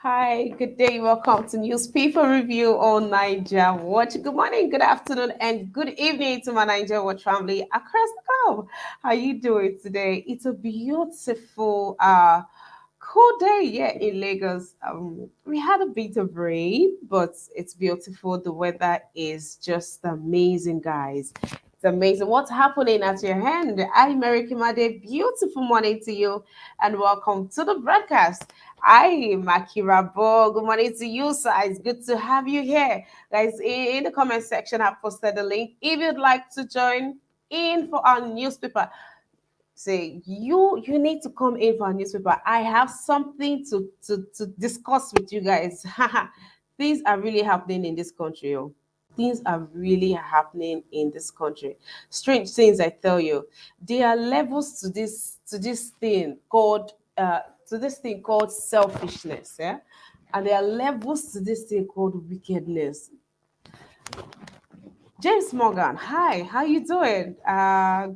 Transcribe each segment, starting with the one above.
Hi, good day. Welcome to Newspaper Review on Niger Watch. Good morning, good afternoon, and good evening to my Niger Watch family across the globe. How you doing today? It's a beautiful, cool day here in Lagos. We had a bit of rain, but it's beautiful. The weather is just amazing, guys. It's amazing. What's happening at your hand? I'm Mary Kimade. Beautiful morning to you, and welcome to the broadcast. Hi, Makira Bo. Good morning to you, sir. It's good to have you here. Guys, in the comment section, I've posted the link. If you'd like to join in for our newspaper, say you need to come in for our newspaper. I have something to discuss with you guys. Things are really happening in this country. Oh. Things are really happening in this country. Strange things, I tell you. There are levels to this thing called selfishness, yeah, and there are levels to this thing called wickedness. James Morgan, hi, how you doing?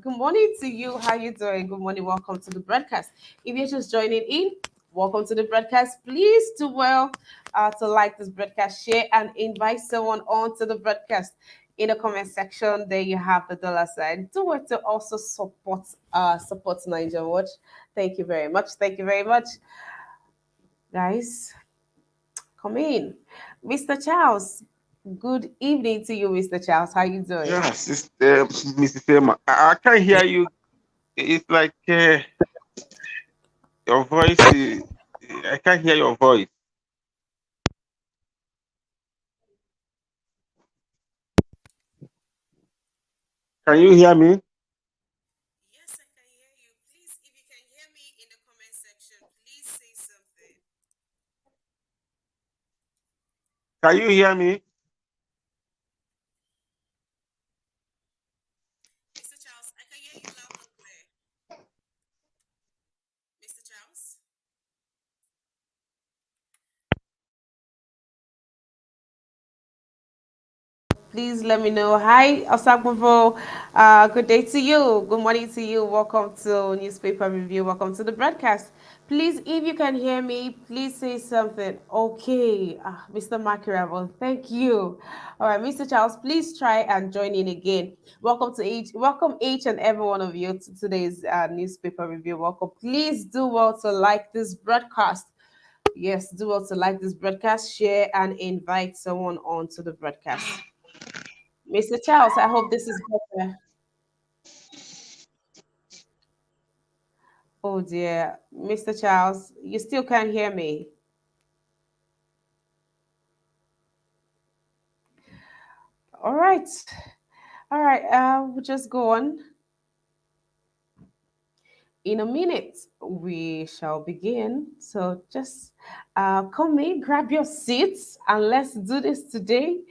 Good morning to you. How you doing? Good morning. Welcome to the broadcast. If you're just joining in, welcome to the broadcast. Please do well to like this broadcast, share, and invite someone on to the broadcast. In the comment section, there you have the dollar sign. Do it to also support Niger Watch. Thank you very much. Thank you very much, guys. Come in, Mr. Charles. Good evening to you, Mr. Charles. How you doing? Yes, Mrs. Emma. I can't hear you. It's like your voice. I can't hear your voice. Can you hear me? Yes, I can hear you. Please, if you can hear me in the comment section, please say something. Can you hear me? Mr. Charles, I can hear you loud and clear. Mr. Charles? Please let me know. Hi, Osakbovo. Good day to you. Good morning to you. Welcome to Newspaper Review. Welcome to the broadcast. Please, if you can hear me, please say something. Okay, Mr. Makirabo, thank you. All right, Mr. Charles, please try and join in again. Welcome each and every one of you to today's newspaper review. Welcome. Please do well to like this broadcast. Yes, do well to like this broadcast, share, and invite someone on to the broadcast. Mr. Charles, I hope this is better. Oh dear. Mr. Charles, you still can't hear me. All right. All right. We'll just go on. In a minute, we shall begin. So just come in, grab your seats, and let's do this today.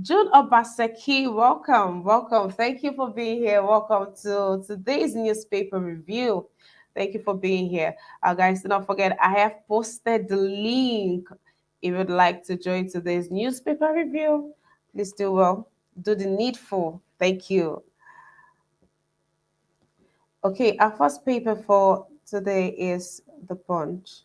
June Obaseki, welcome, welcome. Thank you for being here. Welcome to today's newspaper review. Thank you for being here. Guys, do not forget, I have posted the link. If you'd like to join today's newspaper review, please do well. Do the needful. Thank you. Okay, our first paper for today is The Punch.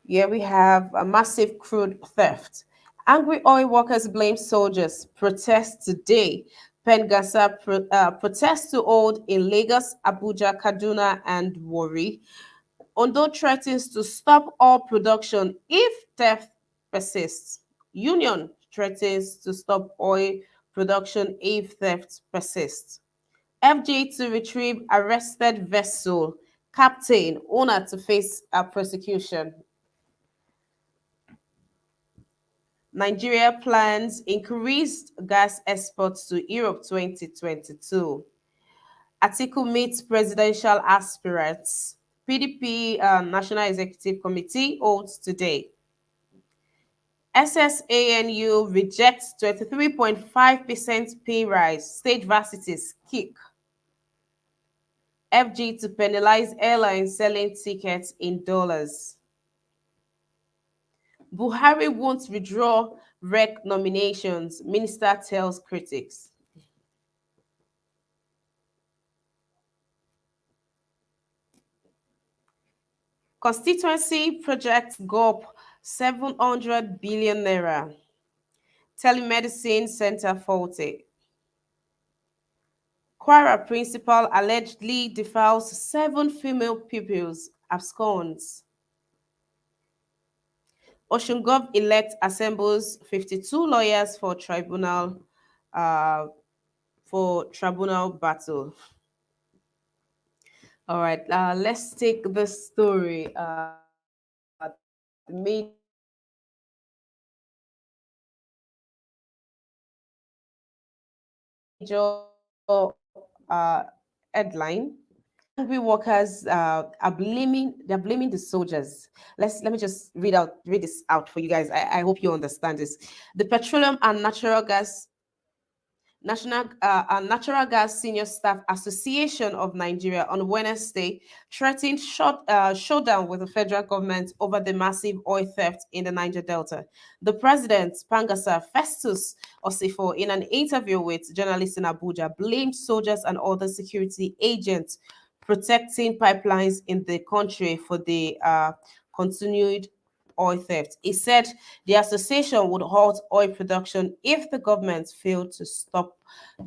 Here we have a massive crude theft. Angry oil workers blame soldiers. Protest today. Pengasa protest to hold in Lagos, Abuja, Kaduna, and Warri. Ondo threatens to stop all production if theft persists. Union threatens to stop oil production if theft persists. FJ to retrieve arrested vessel. Captain, owner to face a prosecution. Nigeria plans increased gas exports to Europe 2022. Atiku meets presidential aspirants. PDP National Executive Committee holds today. SSANU rejects 23.5% pay rise. State varsities kick. FG to penalize airlines selling tickets in dollars. Buhari won't withdraw REC nominations, minister tells critics. Constituency projects GOP 700 billion naira. Telemedicine center faulty. Kwara principal allegedly defiles 7 female pupils, absconds. Oshungov elect assembles 52 lawyers uh, for tribunal battle. All right, let's take this story. The major headline. Angry workers are blaming the soldiers. Let me just read this out for you guys. I hope you understand this. The Petroleum and Natural Gas Senior Staff Association of Nigeria on Wednesday threatened showdown with the federal government over the massive oil theft in the Niger Delta. The president, Pangasa Festus Osifo, in an interview with journalists in Abuja, blamed soldiers and other security agents protecting pipelines in the country for the continued oil theft. He said the association would halt oil production if the government failed to stop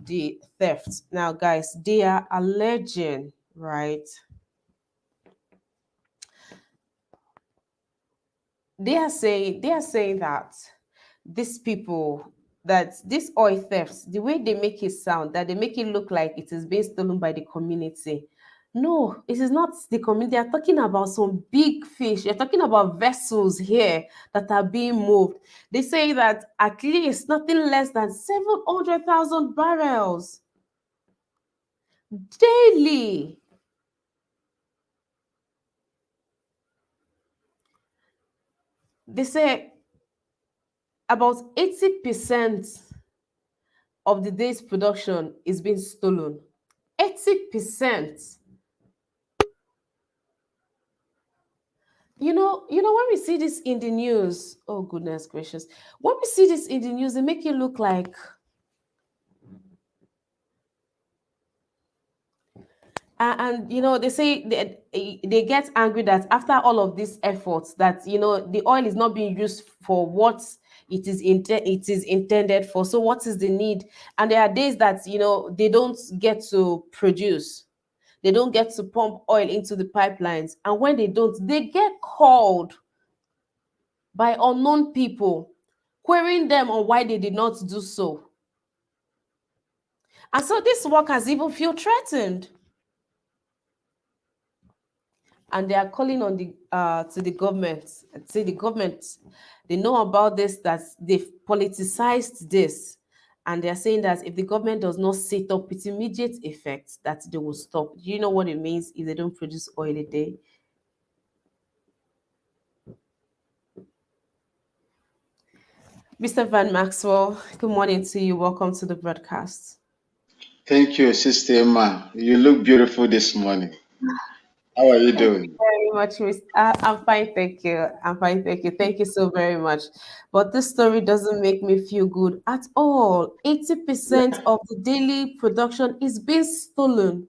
the theft. Now, guys, they are alleging, right? They are saying that these people that this oil thefts, the way they make it sound, that they make it look like it is being stolen by the community. No, it is not the community. They are talking about some big fish. They're talking about vessels here that are being moved. They say that at least nothing less than 700,000 barrels daily. They say about 80% of the day's production is being stolen. 80%. When we see this in the news, oh goodness gracious, when we see this in the news, they make it look like, they say they get angry that after all of these efforts, that the oil is not being used for what it is intended for. So what is the need? And there are days that they don't get to produce. They don't get to pump oil into the pipelines. And when they don't, they get called by unknown people, querying them on why they did not do so. And so these workers even feel threatened. And they are calling on the government. Say the government, they know about this, that they've politicized this. And they're saying that if the government does not set up its immediate effect, that they will stop. Do you know what it means if they don't produce oil a day? Mr. Van Maxwell, good morning to you. Welcome to the broadcast. Thank you, Sister Emma. You look beautiful this morning. How are you Thank you doing? very much, Miss. I'm fine, thank you. I'm fine, thank you. Thank you so very much. But this story doesn't make me feel good at all. 80% of the daily production is being stolen.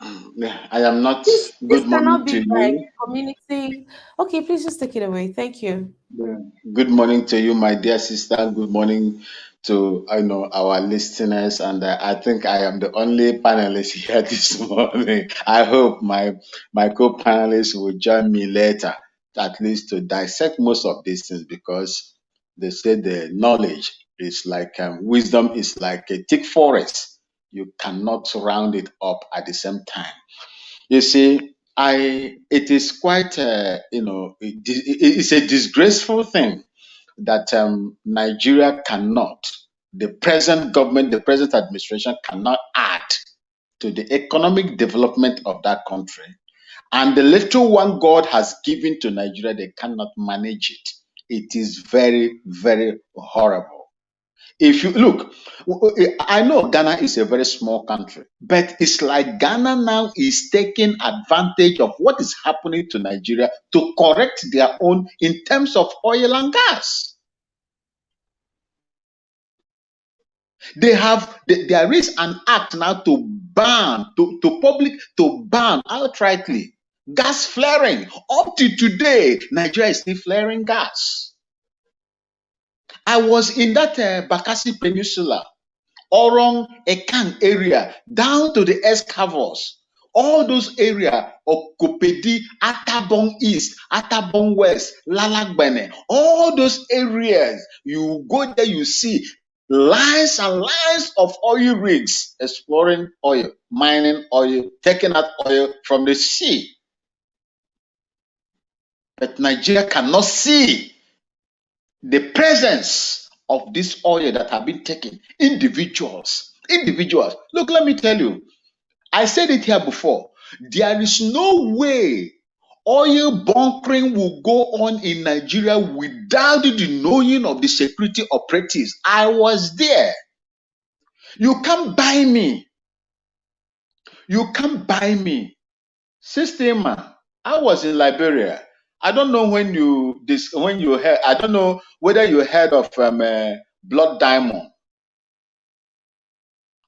I am not. This Good cannot morning be to right. you. Community. Okay, please just take it away. Thank you. Yeah. Good morning to you, my dear sister. Good morning to our listeners, and I think I am the only panelist here this morning. I hope my co-panelists will join me later, at least to dissect most of these things, because they say the knowledge is like wisdom is like a thick forest. You cannot round it up at the same time. You see, it is quite it's a disgraceful thing that Nigeria cannot, the present government, the present administration cannot add to the economic development of that country. And the little one God has given to Nigeria, they cannot manage it. It is very, very horrible. If you look, I know Ghana is a very small country, but it's like Ghana now is taking advantage of what is happening to Nigeria to correct their own in terms of oil and gas. There is an act now to ban outrightly gas flaring. Up to today, Nigeria is still flaring gas. I was in that Bakassi Peninsula, Orong, Ekan area, down to the Escavos. All those areas of Kopedi, Atabong East, Atabong West, Lalagbene, all those areas, you go there, you see lines and lines of oil rigs exploring oil, mining oil, taking out oil from the sea. But Nigeria cannot see the presence of this oil that have been taken. Individuals. Look, let me tell you, I said it here before. There is no way oil bunkering will go on in Nigeria without the knowing of the security operatives. I was there. You can't buy me. You can't buy me. System, I was in Liberia. I don't know when you heard. I don't know whether you heard of Blood Diamond.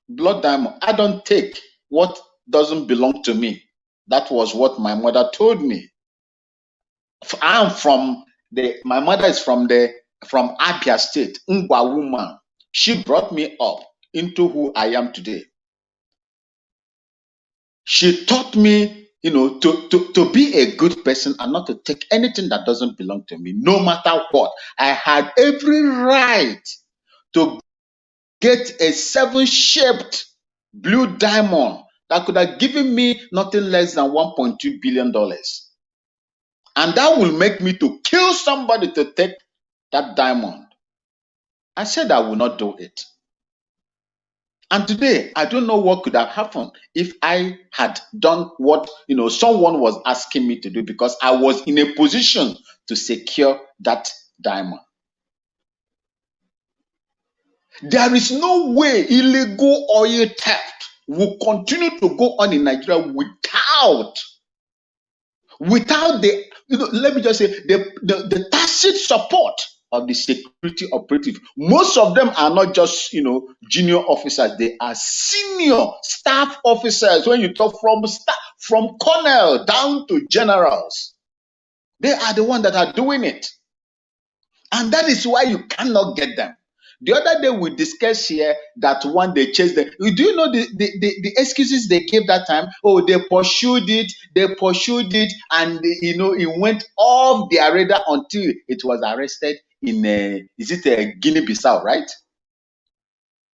Blood Diamond. I don't take what doesn't belong to me. That was what my mother told me. I am from my mother is from Abia State, Ngwa woman. She brought me up into who I am today. She taught me, to be a good person and not to take anything that doesn't belong to me, no matter what. I had every right to get a 7-shaped blue diamond that could have given me nothing less than $1.2 billion. And that will make me to kill somebody to take that diamond. I said I will not do it. And today, I don't know what could have happened if I had done what someone was asking me to do, because I was in a position to secure that diamond. There is no way illegal oil theft will continue to go on in Nigeria without the, let me just say, the tacit support of the security operative. Most of them are not just junior officers; they are senior staff officers. When you talk from colonel down to generals, they are the ones that are doing it, and that is why you cannot get them. The other day we discussed here that one they chased them. Do you know the excuses they gave that time? Oh, they pursued it, and it went off their radar until it was arrested in Guinea-Bissau, right?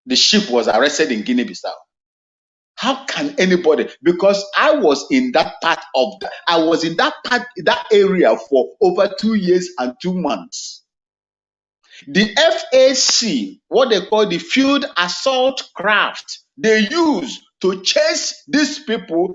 The ship was arrested in Guinea-Bissau. How can anybody? Because I was in that area for over 2 years and 2 months. The FAC, what they call the field assault craft, they use to chase these people.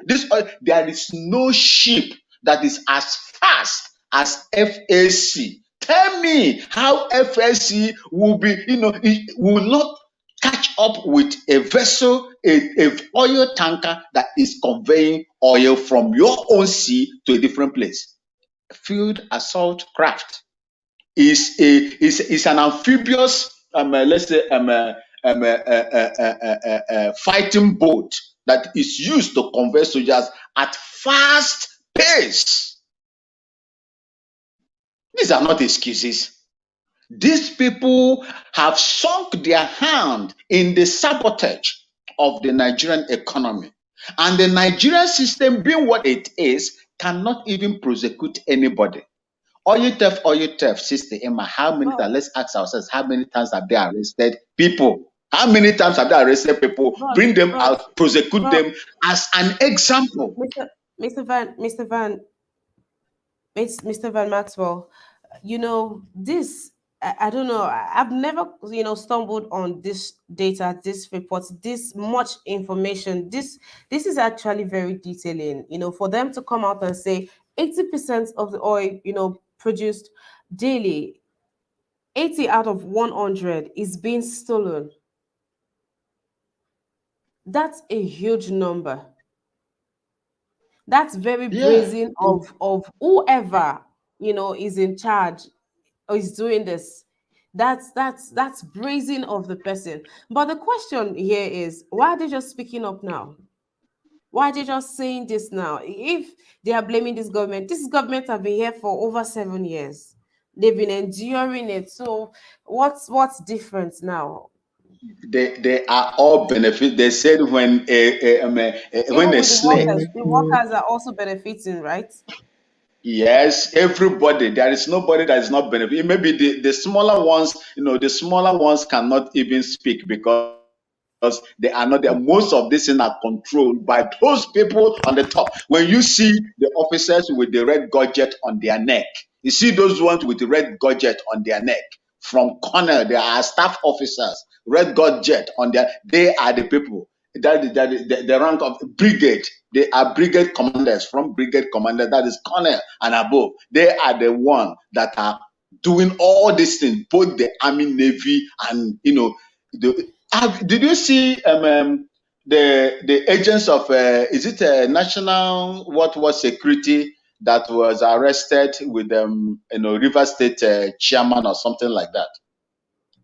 There is no ship that is as fast as FAC. Tell me how FAC will be, it will not catch up with a vessel, a oil tanker that is conveying oil from your own sea to a different place. Field assault craft is an amphibious, let's say, fighting boat that is used to convey soldiers at fast pace. These are not excuses. These people have sunk their hand in the sabotage of the Nigerian economy. And the Nigerian system, being what it is, cannot even prosecute anybody. Oil theft, Sister Emma, how many times? Let's ask ourselves, how many times have they arrested people? How many times have they arrested people, bring them out, prosecute them as an example? Mr. Van Maxwell, this, I don't know. I've never, stumbled on this data, this report, this much information. This is actually very detailing. For them to come out and say 80% of the oil, produced daily, 80 out of 100 is being stolen. That's a huge number. That's very brazen of whoever is in charge or is doing this. That's brazen of the person. But the question here is, why are they just speaking up now? Why are they just saying this now? If they are blaming this government have been here for over 7 years. They've been enduring it. So what's different now? They are all benefit. They said when Even a with snake. the workers are also benefiting, right? Yes, everybody. There is nobody that is not benefiting. Maybe the smaller ones, the smaller ones cannot even speak because they are not there. Most of these things are controlled by those people on the top. When you see the officers with the red gadget on their neck, you see those ones with the red gadget on their neck. From colonel, they are staff officers, red gadget on their. They are the people. The rank of brigade. They are brigade commanders from brigade commander, that is colonel and above. They are the one that are doing all these things, both the army, navy, and did you see the agents of is it a national what was security that was arrested with River State chairman or something like that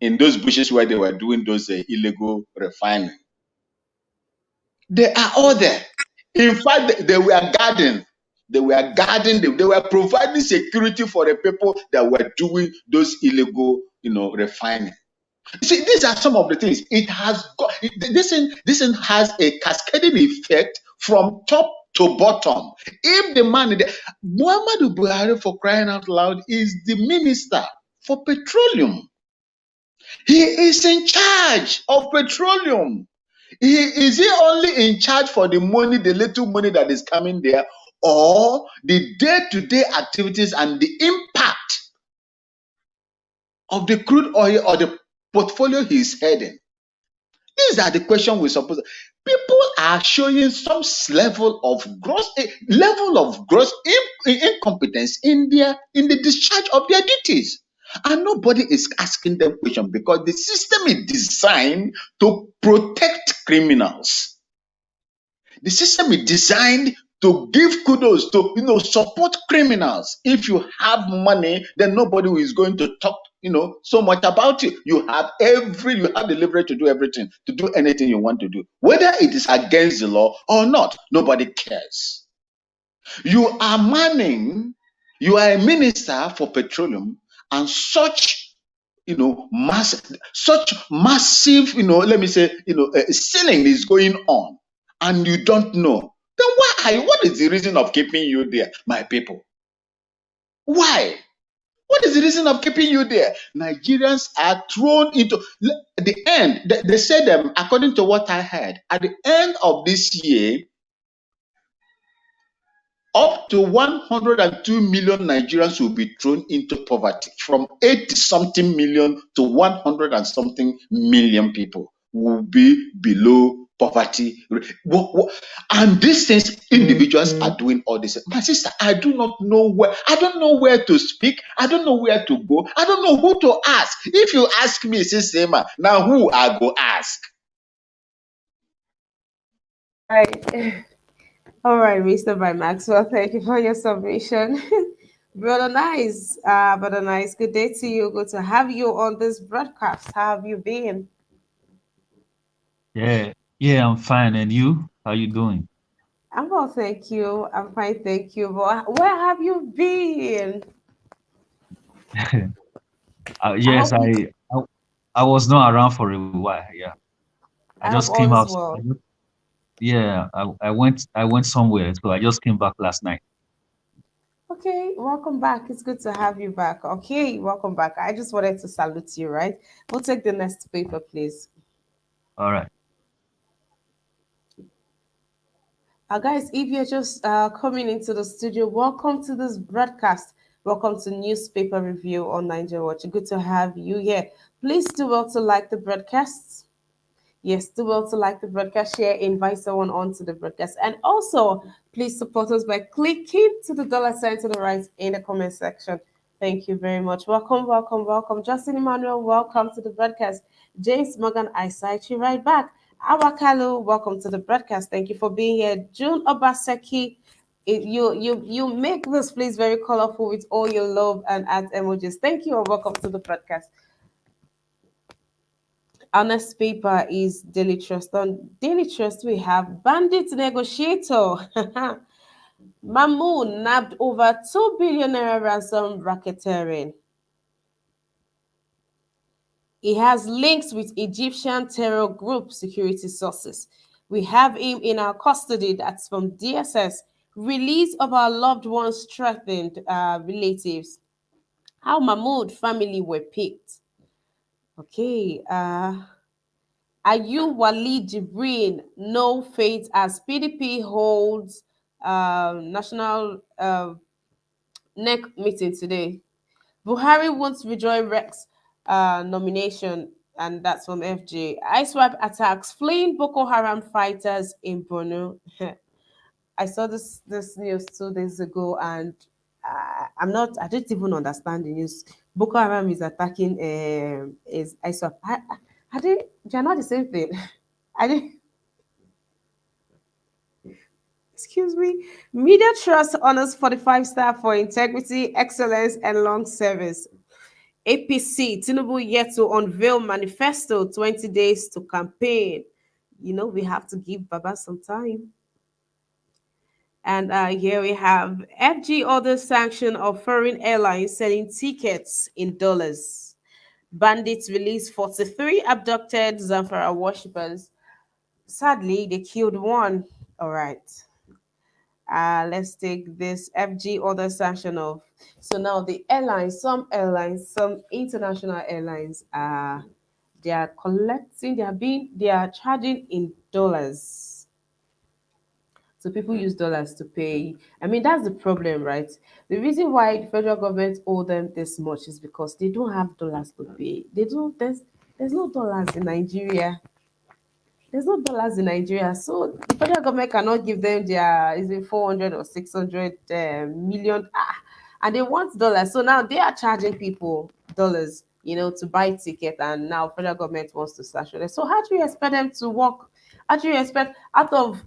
in those bushes where they were doing those illegal refining? They are all there. In fact, they were guarding. They were guarding. They were providing security for the people that were doing those illegal, refining. See, these are some of the things. It has got this thing has a cascading effect from top to bottom. If the man, Muhammadu Buhari, for crying out loud, is the minister for petroleum. He is in charge of petroleum. Is he only in charge for the money, the little money that is coming there, or the day-to-day activities and the impact of the crude oil or the portfolio he's heading? These are the questions we suppose. People are showing some level of gross incompetence in the discharge of their duties. And nobody is asking them questions because the system is designed to protect criminals. The system is designed to give kudos to support criminals. If you have money, then nobody is going to talk so much about you. You have the leverage to do everything, to do anything you want to do, whether it is against the law or not. Nobody cares. You are you are a minister for petroleum, and such massive let me say selling is going on, and you don't know. Then what is the reason of keeping you there, my people? Why? What is the reason of keeping you there? Nigerians are thrown into the end. They said, according to what I heard, at the end of this year, up to 102 million Nigerians will be thrown into poverty. From 80 something million to 100 and something million people will be below poverty. And these things, individuals are doing all this. My sister, I don't know where to speak. I don't know where to go. I don't know who to ask. If you ask me, Sister Emma, now who I go ask? Right. All right, Mr. By Maxwell, thank you for your submission. Brother Nice, good day to you. Good to have you on this broadcast. How have you been? Yeah, yeah, I'm fine. And you? How you doing? I'm well, thank you. I'm fine, thank you. But where have you been? I Yes, hope you. I was not around for a while. Yeah, I I just hope came all is out. well. Yeah, I went somewhere, so I just came back last night. Okay, welcome back. It's good to have you back. Okay, welcome back. I just wanted to salute you, right? We'll take the next paper, please. All right. Guys, if you're just coming into the studio, welcome to this broadcast. Welcome to Newspaper Review on Nigeria Watch. Good to have you here. Please do well to like the broadcasts. Yes, do well to like the broadcast, share, invite someone onto the broadcast. And also, please support us by clicking to the dollar sign to the right in the comment section. Thank you very much. Welcome, welcome, welcome. Justin Emmanuel, welcome to the broadcast. James Morgan, I cite you right back. Awakalu, welcome to the broadcast. Thank you for being here. June Obaseki, you make this place very colorful with all your love and art emojis. Thank you and welcome to the broadcast. Our next paper is Daily Trust. On Daily Trust, we have Bandit Negotiator. Mamoon nabbed over 2 billion naira ransom racketeering. He has links with Egyptian terror group security sources. We have him in our custody. That's from DSS. Release of our loved ones strengthened relatives. How Mahmoud family were picked. Okay. Ayu Wali Jibrin, no fate as PDP holds national neck meeting today. Buhari wants Rejoy Rex nomination, and that's from FJ. ISWAP attacks fleeing Boko Haram fighters in Borno. I saw this news 2 days ago, and I'm not. I don't even understand the news. Boko Haram is attacking is ISWAP. I didn't. They're not the same thing. I didn't. Excuse me. Media Trust honors 45-star for integrity, excellence, and long service. APC, Tinubu yet to unveil manifesto, 20 days to campaign. We have to give Baba some time. And here we have FG orders sanction of foreign airlines selling tickets in dollars. Bandits release 43 abducted Zamfara worshippers. Sadly, they killed one. All right. Let's take this FG order sanction of. So now the airlines, some international airlines they are collecting, they are charging in dollars. So people use dollars to pay. I mean, that's the problem, right? The reason why the federal government owe them this much is because they don't have dollars to pay. They don't. There's no dollars in Nigeria. There's no dollars in Nigeria, so the federal government cannot give them their is it 400 or 600 million, and they want dollars. So now they are charging people dollars, to buy ticket, and now federal government wants to slash it. So how do you expect them to work? How do you expect out of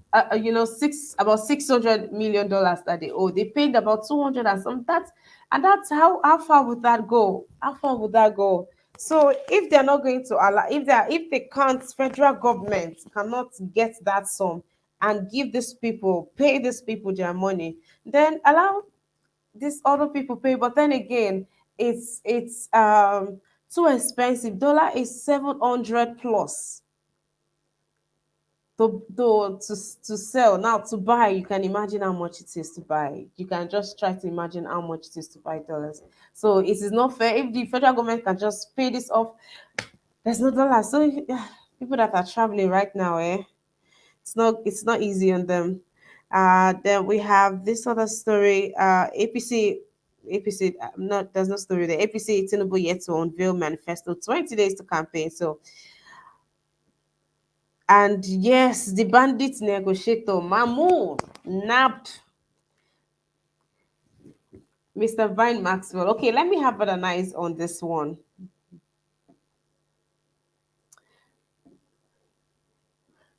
six about $600 million that they owe? They paid about 200 and some that, and that's how far would that go? How far would that go? So if they're not going to allow, if they can't, federal government cannot get that sum and give these people, pay these people their money, then allow these other people pay. But then again, it's too expensive. Dollar is 700 plus to sell. Now to buy, you can imagine how much it is to buy. You can just try to imagine how much it is to buy dollars. So it is not fair if the federal government can just pay this off. There's no dollar. So people that are traveling right now, it's not easy on them. Then we have this other story. APC, not there's no story there. APC Tinubu yet to unveil manifesto, 20 days to campaign. So, and yes, the bandit negotiator Mamu nabbed Mr. Vine Maxwell. Okay, let me have an eyes on this one.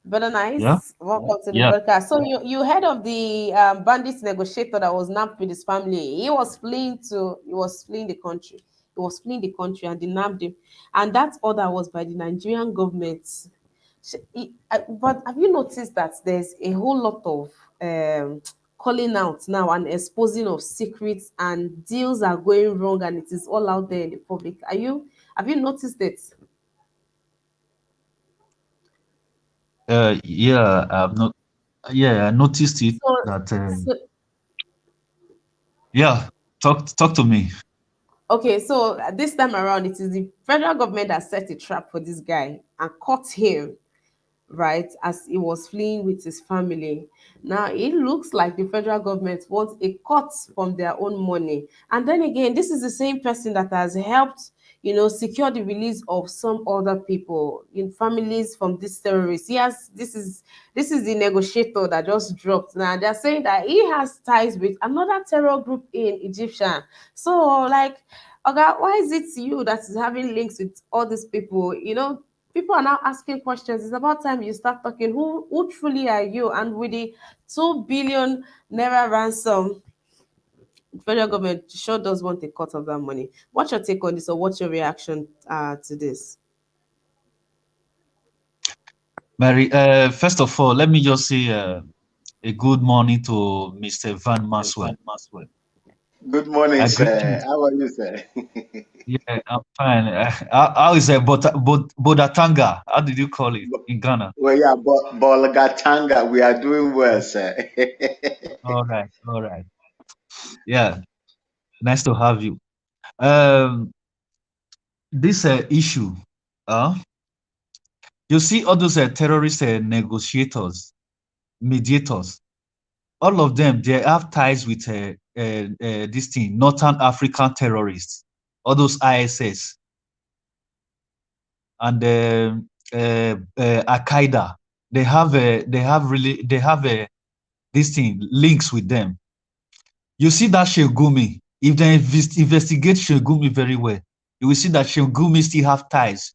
Brother Yeah, Nice, welcome to the yeah. broadcast. So you heard of the bandits negotiator that was nabbed with his family. He was fleeing the country. He was fleeing the country and they nabbed him. And that order was by the Nigerian government. But have you noticed that there's a whole lot of calling out now and exposing of secrets and deals are going wrong and it is all out there in the public? Have you noticed it? Yeah, I've not. Yeah, I noticed it So, that. so Yeah, talk to me. Okay, so this time around, it is the federal government that set a trap for this guy and caught him, right, as he was fleeing with his family. Now it looks like the federal government wants a cut from their own money. And then again, this is the same person that has helped, secure the release of some other people in families from these terrorists. Yes, this is the negotiator that just dropped. Now they're saying that he has ties with another terror group in Egyptian. So like, okay, why is it you that is having links with all these people? People are now asking questions. It's about time you start talking. Who truly are you? And with the 2 billion naira ransom, the federal government sure does want a cut of that money. What's your take on this, or what's your reaction to this? Mary, first of all, let me just say a good morning to Mr. Van Maswell. Good morning, I greet you. sir. How are you, sir? Yeah, I'm fine. How is Bodatanga? How did you call it in Ghana? Well, yeah, Bolagatanga, we are doing well, sir. All right, all right. Yeah, nice to have you. Um, this issue, uh, you see all those terrorist negotiators, mediators, all of them, they have ties with this thing, Northern African terrorists, all those ISS and Al Qaeda. They have this thing links with them. You see that Shegumi, if they investigate Shegumi very well, you will see that Shegumi still have ties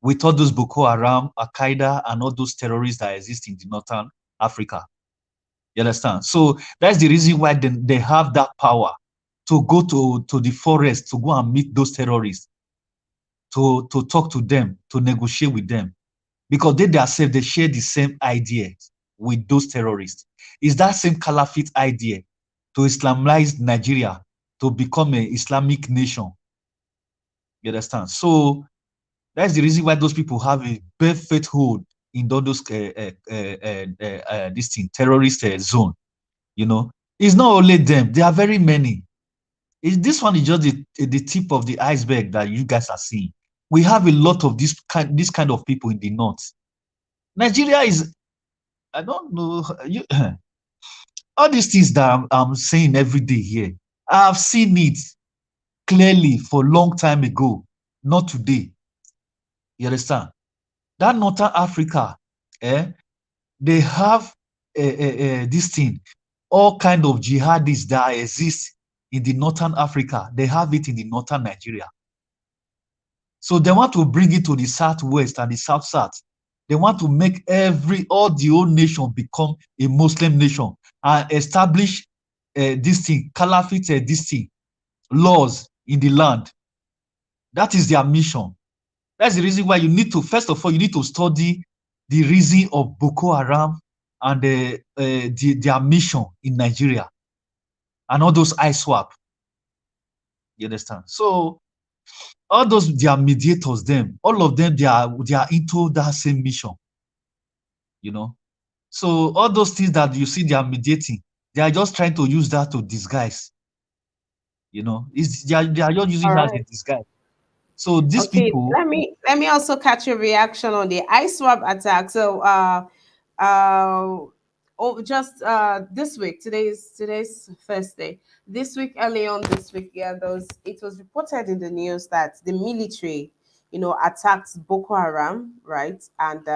with all those Boko Haram, Al Qaeda, and all those terrorists that exist in the Northern Africa. You understand? So that's the reason why they have that power to go to the forest to go and meet those terrorists, to talk to them, to negotiate with them. Because they themselves, they share the same idea with those terrorists. It's that same Caliphate idea to Islamize Nigeria, to become an Islamic nation. You understand? So that's the reason why those people have a perfect hold in all those this thing, terrorist zone. You know, it's not only them; there are very many. This one is just the tip of the iceberg that you guys are seeing. We have a lot of this kind of people in the north. Nigeria is, I don't know, all these things that I'm saying every day here. I've seen it clearly for a long time ago, not today. You understand? That Northern Africa, they have this thing, all kind of jihadists that exist in the Northern Africa. They have it in the Northern Nigeria. So they want to bring it to the Southwest and the South. They want to make all the whole nation become a Muslim nation and establish this thing, Caliphate, this thing, laws in the land. That is their mission. That's the reason why you need to, first of all, you need to study the reason of Boko Haram and their mission in Nigeria and all those ISWAP. You understand? So all those, their mediators, them, all of them, they are into that same mission. You know? So all those things that you see they are mediating, they are just trying to use that to disguise. You know, they are just using All that as a right. disguise. So these Okay, people, let me also catch your reaction on the ISWAP attack. So uh oh, just this week, today's Thursday. This week, early on this week, yeah, it was reported in the news that the military, attacked Boko Haram, right? And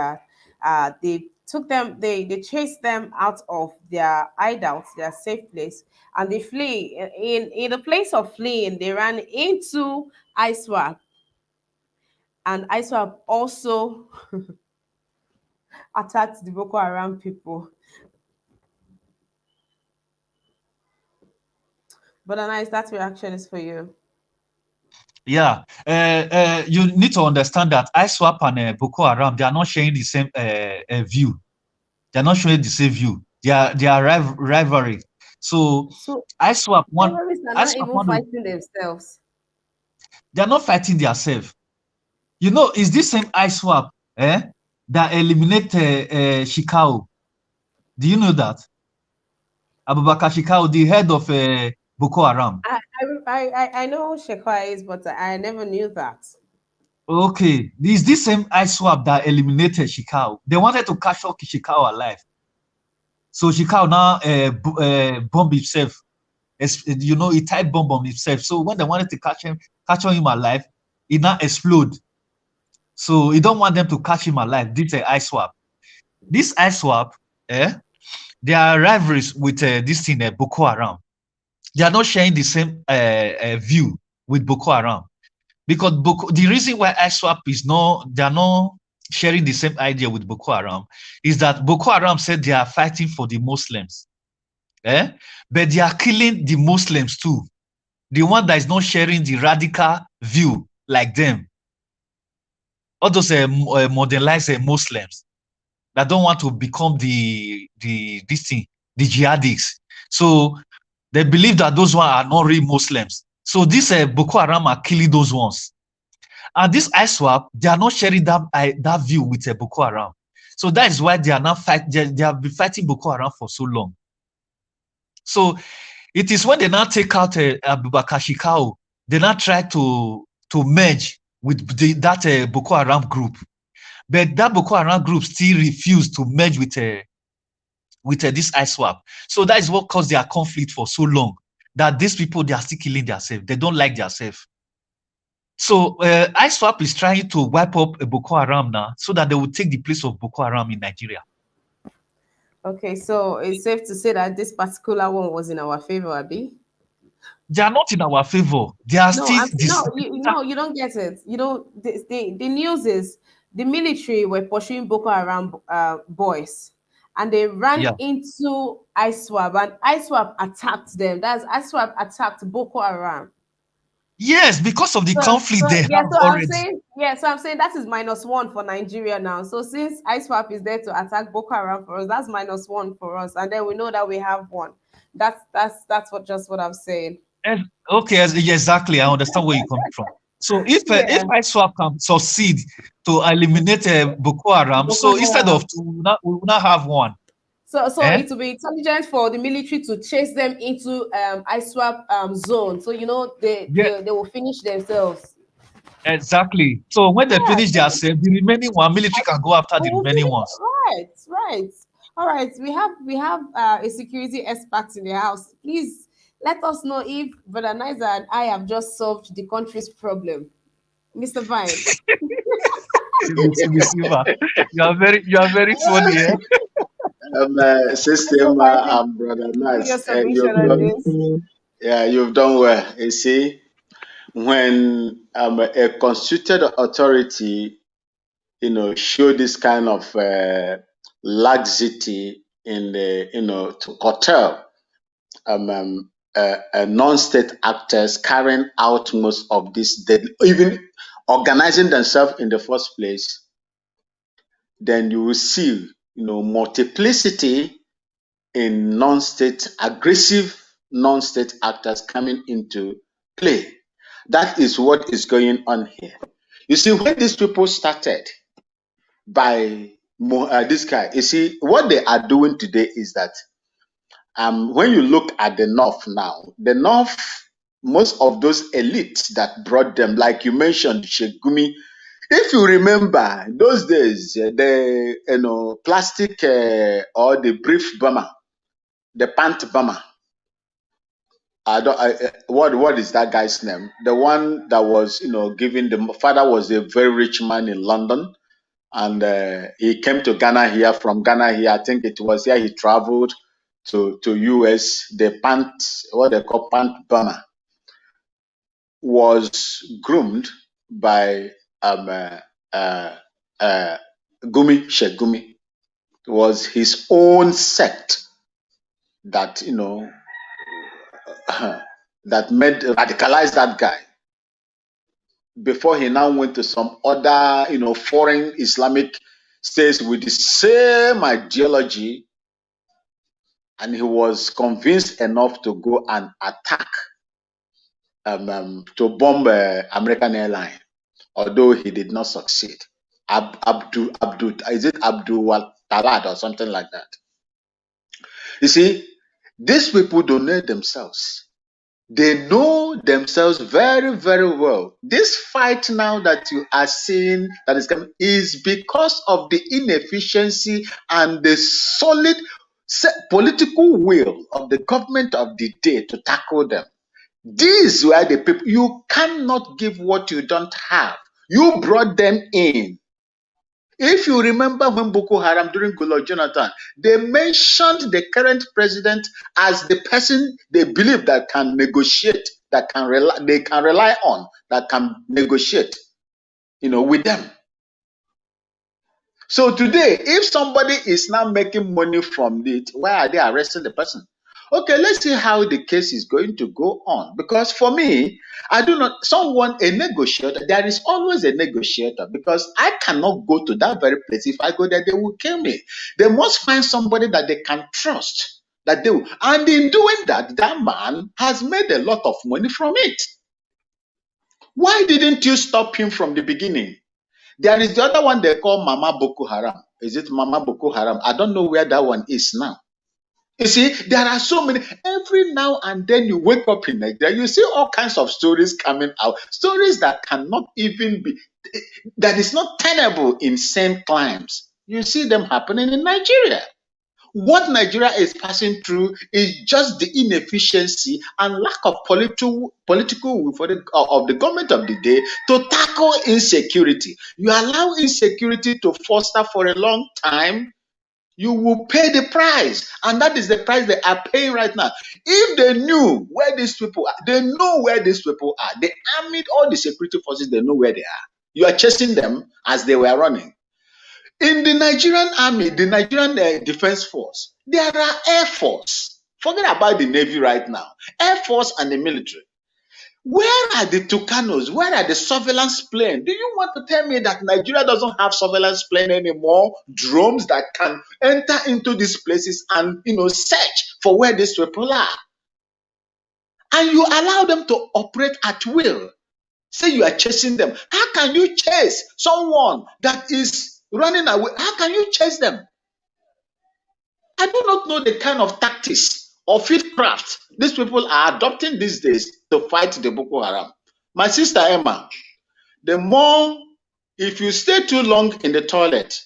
they took them, they chased them out of their hideout, their safe place, and they flee. In the place of fleeing, they ran into ISWAP, and ISWAP also attacked the Boko Haram people. But Anais, that reaction is for you. yeah, you need to understand that ISWAP and Boko Haram, they are not sharing the same view. They are not showing the same view. They are rivalry. So So ISWAP one, terrorists are not ISWAP even one, fighting themselves. they are not fighting themselves. You know, it's this same ISWAP that eliminate Shikau. Do you know that? Abubakar Shikau, the head of Boko Haram. I know who Shekwa is, but I never knew that. Okay, this same ISWAP that eliminated Shikau. They wanted to catch up Shikau alive. So Shikau now bomb himself. You know, he type bomb on himself. So when they wanted to catch him alive, he now explode. So he don't want them to catch him alive. This ISWAP. This ISWAP, they are rivalries with this thing, Boko Haram. They are not sharing the same view with Boko Haram. Because the reason why ISWAP they are not sharing the same idea with Boko Haram is that Boko Haram said they are fighting for the Muslims, but they are killing the Muslims too. The one that is not sharing the radical view like them, all those modernized Muslims. that don't want to become the jihadists. So they believe that those ones are not real Muslims. So this Boko Haram are killing those ones. And this ISWAP, they are not sharing that view with Boko Haram. So that is why they are not they have been fighting Boko Haram for so long. So it is when they now take out Abubakar Shekau, they now try to merge with that Boko Haram group. But that Boko Haram group still refused to merge with this ISWAP. So that is what caused their conflict for so long. That these people, they are still killing themselves. They don't like themselves. So ISWAP is trying to wipe up Boko Haram now so that they will take the place of Boko Haram in Nigeria. Okay, so it's safe to say that this particular one was in our favor, Abi? They are not in our favor. They are still... You don't get it. You know, the news is the military were pursuing Boko Haram boys, and they ran into ISWAP, and ISWAP attacked them. That's ISWAP attacked Boko Haram. Yes, because of the conflict they have already. So I'm saying that is -1 for Nigeria now. So since ISWAP is there to attack Boko Haram for us, that's -1 for us, and then we know that we have one. That's what I'm saying. Okay, exactly. I understand where you're coming from. So if ISWAP can succeed to eliminate Boko Haram, so instead of two, we will not have one. So it will be intelligent for the military to chase them into ISWAP zone. So you know they will finish themselves. Exactly. So when they finish themselves, the remaining one, military can go after the remaining ones. Right. All right. We have a security expert in the house. Please let us know if Brother Niza and I have just solved the country's problem. Mr. Vine. You are very funny, eh? Sister and Brother Nice, you've done well. You see, when a constituted authority, show this kind of laxity in the, to curtail non-state actors carrying out most of this, even organizing themselves in the first place, then you will see, multiplicity in aggressive non-state actors coming into play. That is what is going on here. You see, when these people started by this guy, you see, what they are doing today is that when you look at the North now, most of those elites that brought them, like you mentioned, Sheikh Gumi, if you remember those days, the plastic or the brief bomber, the pant bomber. What is that guy's name? The one that was giving, the father was a very rich man in London, and he came to Ghana here. From Ghana here, I think it was here he traveled to US. The what they call pant bomber, was groomed by Gumi, Sheikh Gumi. It was his own sect that that radicalized that guy before he now went to some other foreign Islamic states with the same ideology, and he was convinced enough to go and attack to bomb American airline, although he did not succeed. Is it Abdul Talad or something like that? You see, these people don't know themselves. They know themselves very, very well. This fight now that you are seeing that is coming is because of the inefficiency and the solid political will of the government of the day to tackle them. These were the people. You cannot give what you don't have. You brought them in. If you remember when Boko Haram during Goodluck Jonathan, they mentioned the current president as the person they believe that can negotiate, they can rely on, that can negotiate, with them. So today, if somebody is now making money from it, why are they arresting the person? Okay, let's see how the case is going to go on. Because for me, I do not, a negotiator, there is always a negotiator because I cannot go to that very place. If I go there, they will kill me. They must find somebody that they can trust. That they will. And in doing that, that man has made a lot of money from it. Why didn't you stop him from the beginning? There is the other one they call Mama Boko Haram. Is it Mama Boko Haram? I don't know where that one is now. You see, there are so many. Every now and then you wake up in Nigeria, you see all kinds of stories coming out. Stories that cannot even be, that is not tenable in sane climes. You see them happening in Nigeria. What Nigeria is passing through is just the inefficiency and lack of political will for of the government of the day to tackle insecurity. You allow insecurity to foster for a long time, you will pay the price, and that is the price they are paying right now. If they knew where these people are, they know where these people are. They armed all the security forces, they know where they are. You are chasing them as they were running. In the Nigerian army, the Nigerian Defense Force, there are Air Force. Forget about the Navy right now. Air Force and the military. Where are the Tucanos? Where are the surveillance planes? Do you want to tell me that Nigeria doesn't have surveillance plane anymore? Drones that can enter into these places and search for where these people are. And you allow them to operate at will. Say you are chasing them. How can you chase someone that is running away? How can you chase them? I do not know the kind of tactics or fieldcraft these people are adopting these days to fight the Boko Haram. My sister Emma, if you stay too long in the toilet,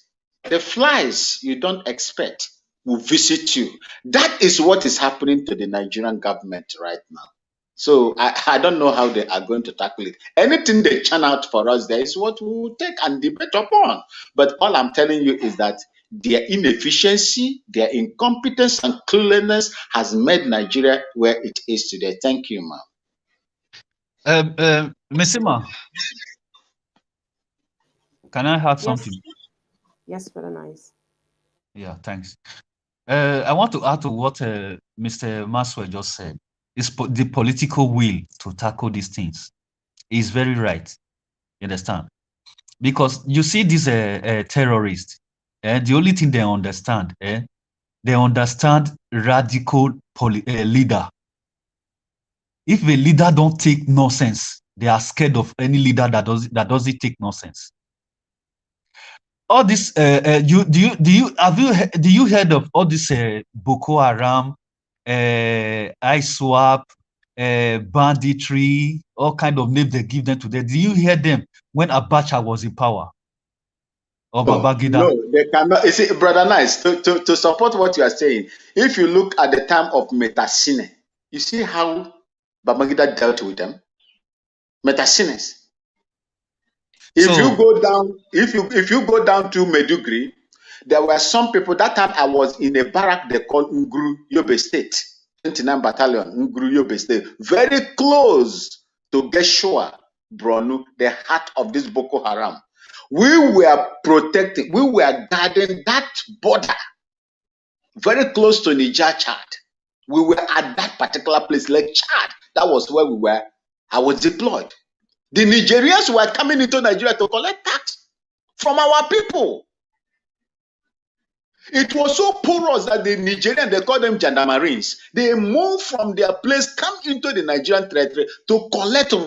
the flies you don't expect will visit you. That is what is happening to the Nigerian government right now. So I don't know how they are going to tackle it. Anything they churn out for us there is what we will take and debate upon. But all I'm telling you is that their inefficiency, their incompetence and cluelessness has made Nigeria where it is today. Thank you, ma'am. Mesima, can I add Yes. something? Yes, very nice. Yeah, thanks. I want to add to what Mr. Maswell just said. It's the political will to tackle these things. He's very right. You understand? Because you see these terrorists, the only thing they understand, they understand radical leader. If a leader don't take nonsense, they are scared of any leader that doesn't take nonsense. All this, do you heard of all this Boko Haram, ISWAP, banditry, all kind of names they give them today? Do you hear them when Abacha was in power? Or Babangida? No, they cannot. You see, Brother Nice, to support what you are saying, if you look at the time of Metasine, you see how Babangida dealt with them. Metasines. If you go down to Medugri, there were some people. That time I was in a barrack they called Nguru Yobe State, 29 Battalion, Nguru Yobe State, very close to Geshua, Bronu, the heart of this Boko Haram. We were protecting, we were guarding that border, very close to Niger, Chad. We were at that particular place, like Chad. That was where we were. I was deployed. The Nigerians were coming into Nigeria to collect tax from our people. It was so porous that the Nigerians, they call them gendarmeries, they moved from their place, come into the Nigerian territory to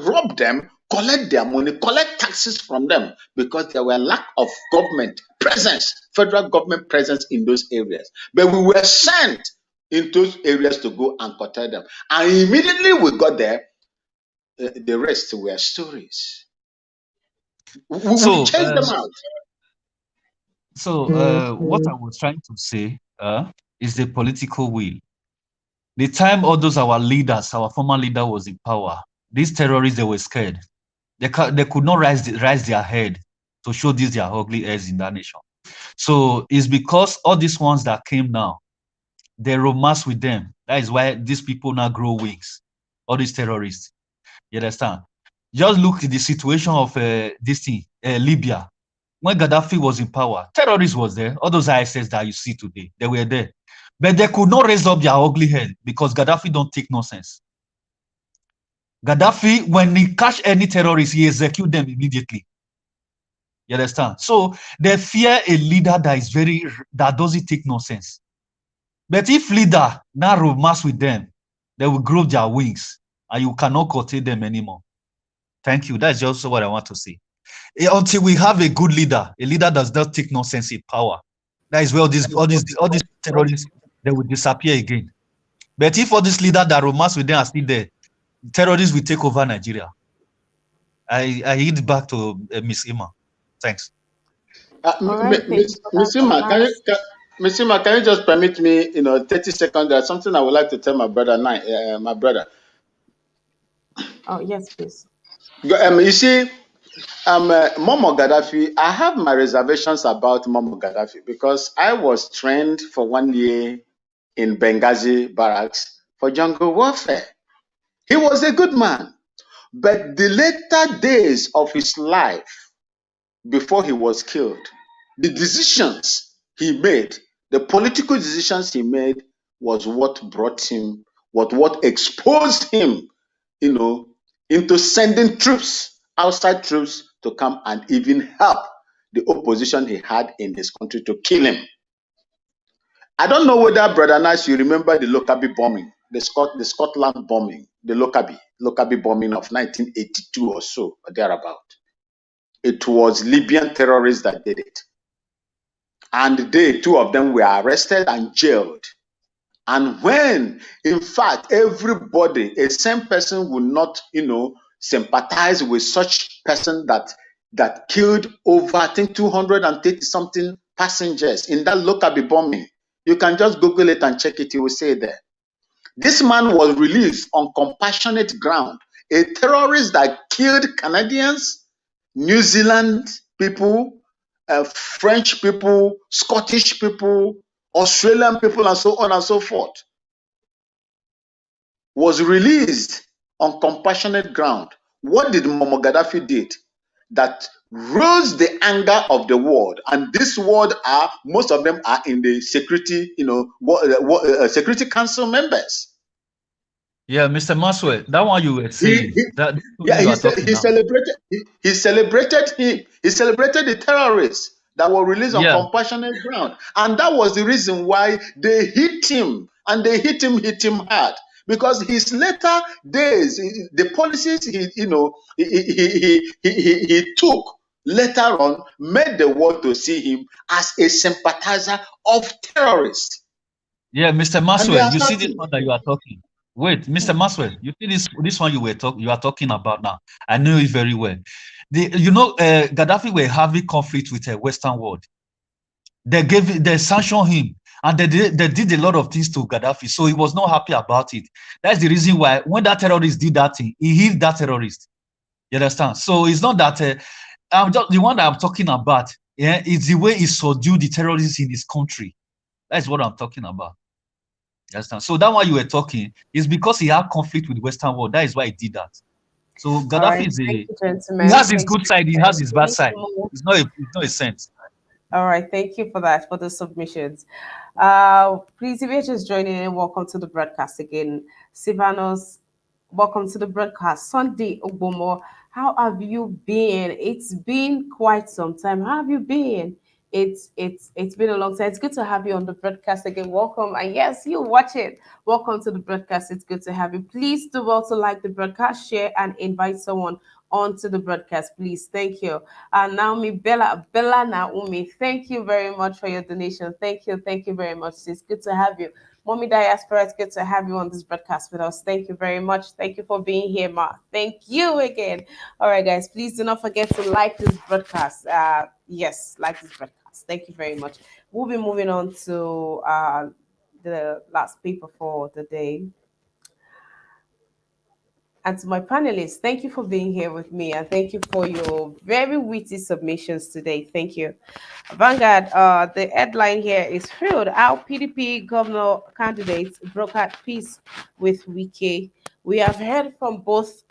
rob them, collect their money, collect taxes from them, because there were lack of government presence, federal government presence in those areas. But we were sent into those areas to go and curtail them. And immediately we got there, the rest were stories. We chased them out. So what I was trying to say is the political will. The time all those our leaders, our former leader was in power, these terrorists, they were scared. They could not raise their head to show these their ugly heads in that nation. So it's because all these ones that came now, they romance with them. That is why these people now grow wings. All these terrorists. You understand? Just look at the situation of this thing, Libya. When Gaddafi was in power, terrorists was there. All those ISS that you see today, they were there. But they could not raise up their ugly head because Gaddafi don't take nonsense. Gaddafi, when he catch any terrorist, he execute them immediately. You understand? So they fear a leader that doesn't take nonsense. But if leader now romance with them, they will grow their wings and you cannot curtail them anymore. Thank you. That's just what I want to say. Until we have a good leader, a leader that does not take nonsense in power, that is where all these terrorists, they will disappear again. But if all these leaders that romance with them are still there, terrorists will take over Nigeria. I yield back to Miss Ima. Thanks. All right, thank you for Miss that Ima, analysis. Miss Ima, can you just permit me, 30 seconds? There's something I would like to tell my brother. My brother. Oh, yes, please. You see, Momo Gaddafi, I have my reservations about Momo Gaddafi because I was trained for 1 year in Benghazi barracks for jungle warfare. He was a good man, but the later days of his life before he was killed, the decisions he made, the political decisions he made was what brought him, what exposed him, into sending troops, outside troops, to come and even help the opposition he had in his country to kill him. I don't know whether, Brother Nash, you remember the Lockerbie bombing, the Scotland bombing, the Lockerbie bombing of 1982 or so, or thereabout. It was Libyan terrorists that did it. And two of them were arrested and jailed. And when, in fact, everybody, a same person would not, sympathize with such person that killed over, I think, 230 something passengers in that Lockerbie bombing. You can just Google it and check it, you will see it there. This man was released on compassionate ground. A terrorist that killed Canadians, New Zealand people, French people, Scottish people, Australian people, and so on and so forth, was released on compassionate ground. What did Muammar Gaddafi did? That rose the anger of the world, and this world most of them are in the security, Security Council members. Yeah, Mr. Maswell, that one you were saying, that Yeah, you are talking he now. celebrated him. He celebrated the terrorists that were released on Yeah, compassionate ground, and that was the reason why they hit him, and they hit him hard, because his later days, the policies he took later on made the world to see him as a sympathizer of terrorists, yeah, Mr. and they Maswell, you see attacked this him. one that you are talking. Wait, Mr. Maswell, you see this one you are talking about now. I know it very well. Gaddafi were having conflict with the Western world. They sanctioned him, and they did a lot of things to Gaddafi, so he was not happy about it. That's the reason why when that terrorist did that thing, he hit that terrorist. You understand? So it's not that I'm just the one that I'm talking about. Yeah, it's the way he subdued the terrorists in his country. That's what I'm talking about. You understand? So that one you were talking is because he had conflict with the Western world. That is why he did that. So All Gaddafi right, is thank he you, gentlemen. has his Thank you good side, he for has his bad explaining side. more. It's not a sense. All right, thank you for that, for the submissions. Please, if you're just joining in, welcome to the broadcast again. Sivanos, welcome to the broadcast. Sunday Ogbomo, how have you been? It's been quite some time. How have you been? It's been a long time. It's good to have you on the broadcast again. Welcome. And yes, you watch it. Welcome to the broadcast. It's good to have you. Please do well to like the broadcast, share, and invite someone onto the broadcast, please. Thank you. Naomi Bella Naomi, thank you very much for your donation. Thank you very much. It's good to have you. Mommy Diaspora, it's good to have you on this broadcast with us. Thank you very much. Thank you for being here, Ma. Thank you again. All right, guys, please do not forget to like this broadcast. Yes, like this broadcast. Thank you very much. We'll be moving on to the last paper for the day. And to my panelists, thank you for being here with me, and thank you for your very witty submissions today. Thank you. Vanguard, the headline here is FILD, how PDP governor candidates brokered peace with Wike. We have heard from both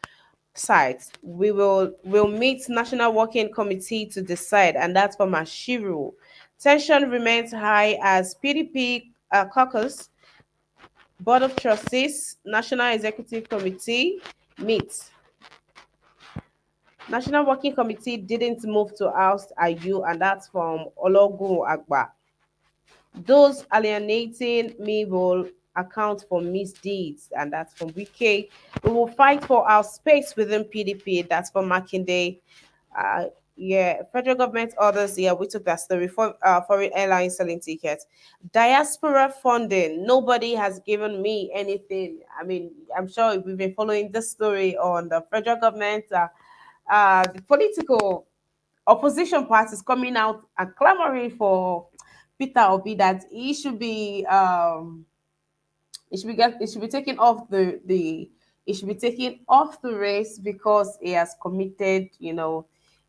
sides. Will meet National Working Committee to decide, and that's from Ashiru. Tension remains high as PDP Caucus, Board of Trustees, National Executive Committee meet. National Working Committee didn't move to oust Ayu, and that's from Ologun Agba. Those alienating me will account for misdeeds, and that's from Wike. We will fight for our space within PDP, that's from Makinde. Uh, yeah, federal government orders. Yeah, we took that story for foreign airlines selling tickets. Diaspora funding. Nobody has given me anything. I mean, I'm sure we've been following this story on the federal government. The political opposition parties coming out and clamoring for Peter Obi that he should be taken off the he should be taken off the race because he has committed, he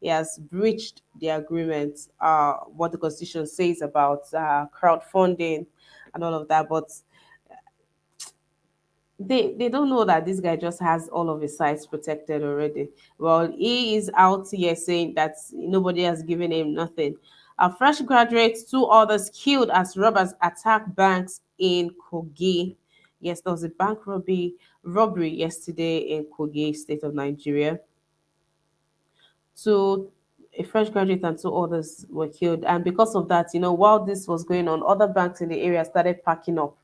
has breached the agreement, what the constitution says about crowdfunding and all of that. But they don't know that this guy just has all of his sites protected already. Well, he is out here saying that nobody has given him nothing. A fresh graduate, two others killed as robbers attack banks in Kogi. Yes, there was a bank robbery yesterday in Kogi, state of Nigeria. So a fresh graduate and two others were killed. And because of that, while this was going on, other banks in the area started packing up.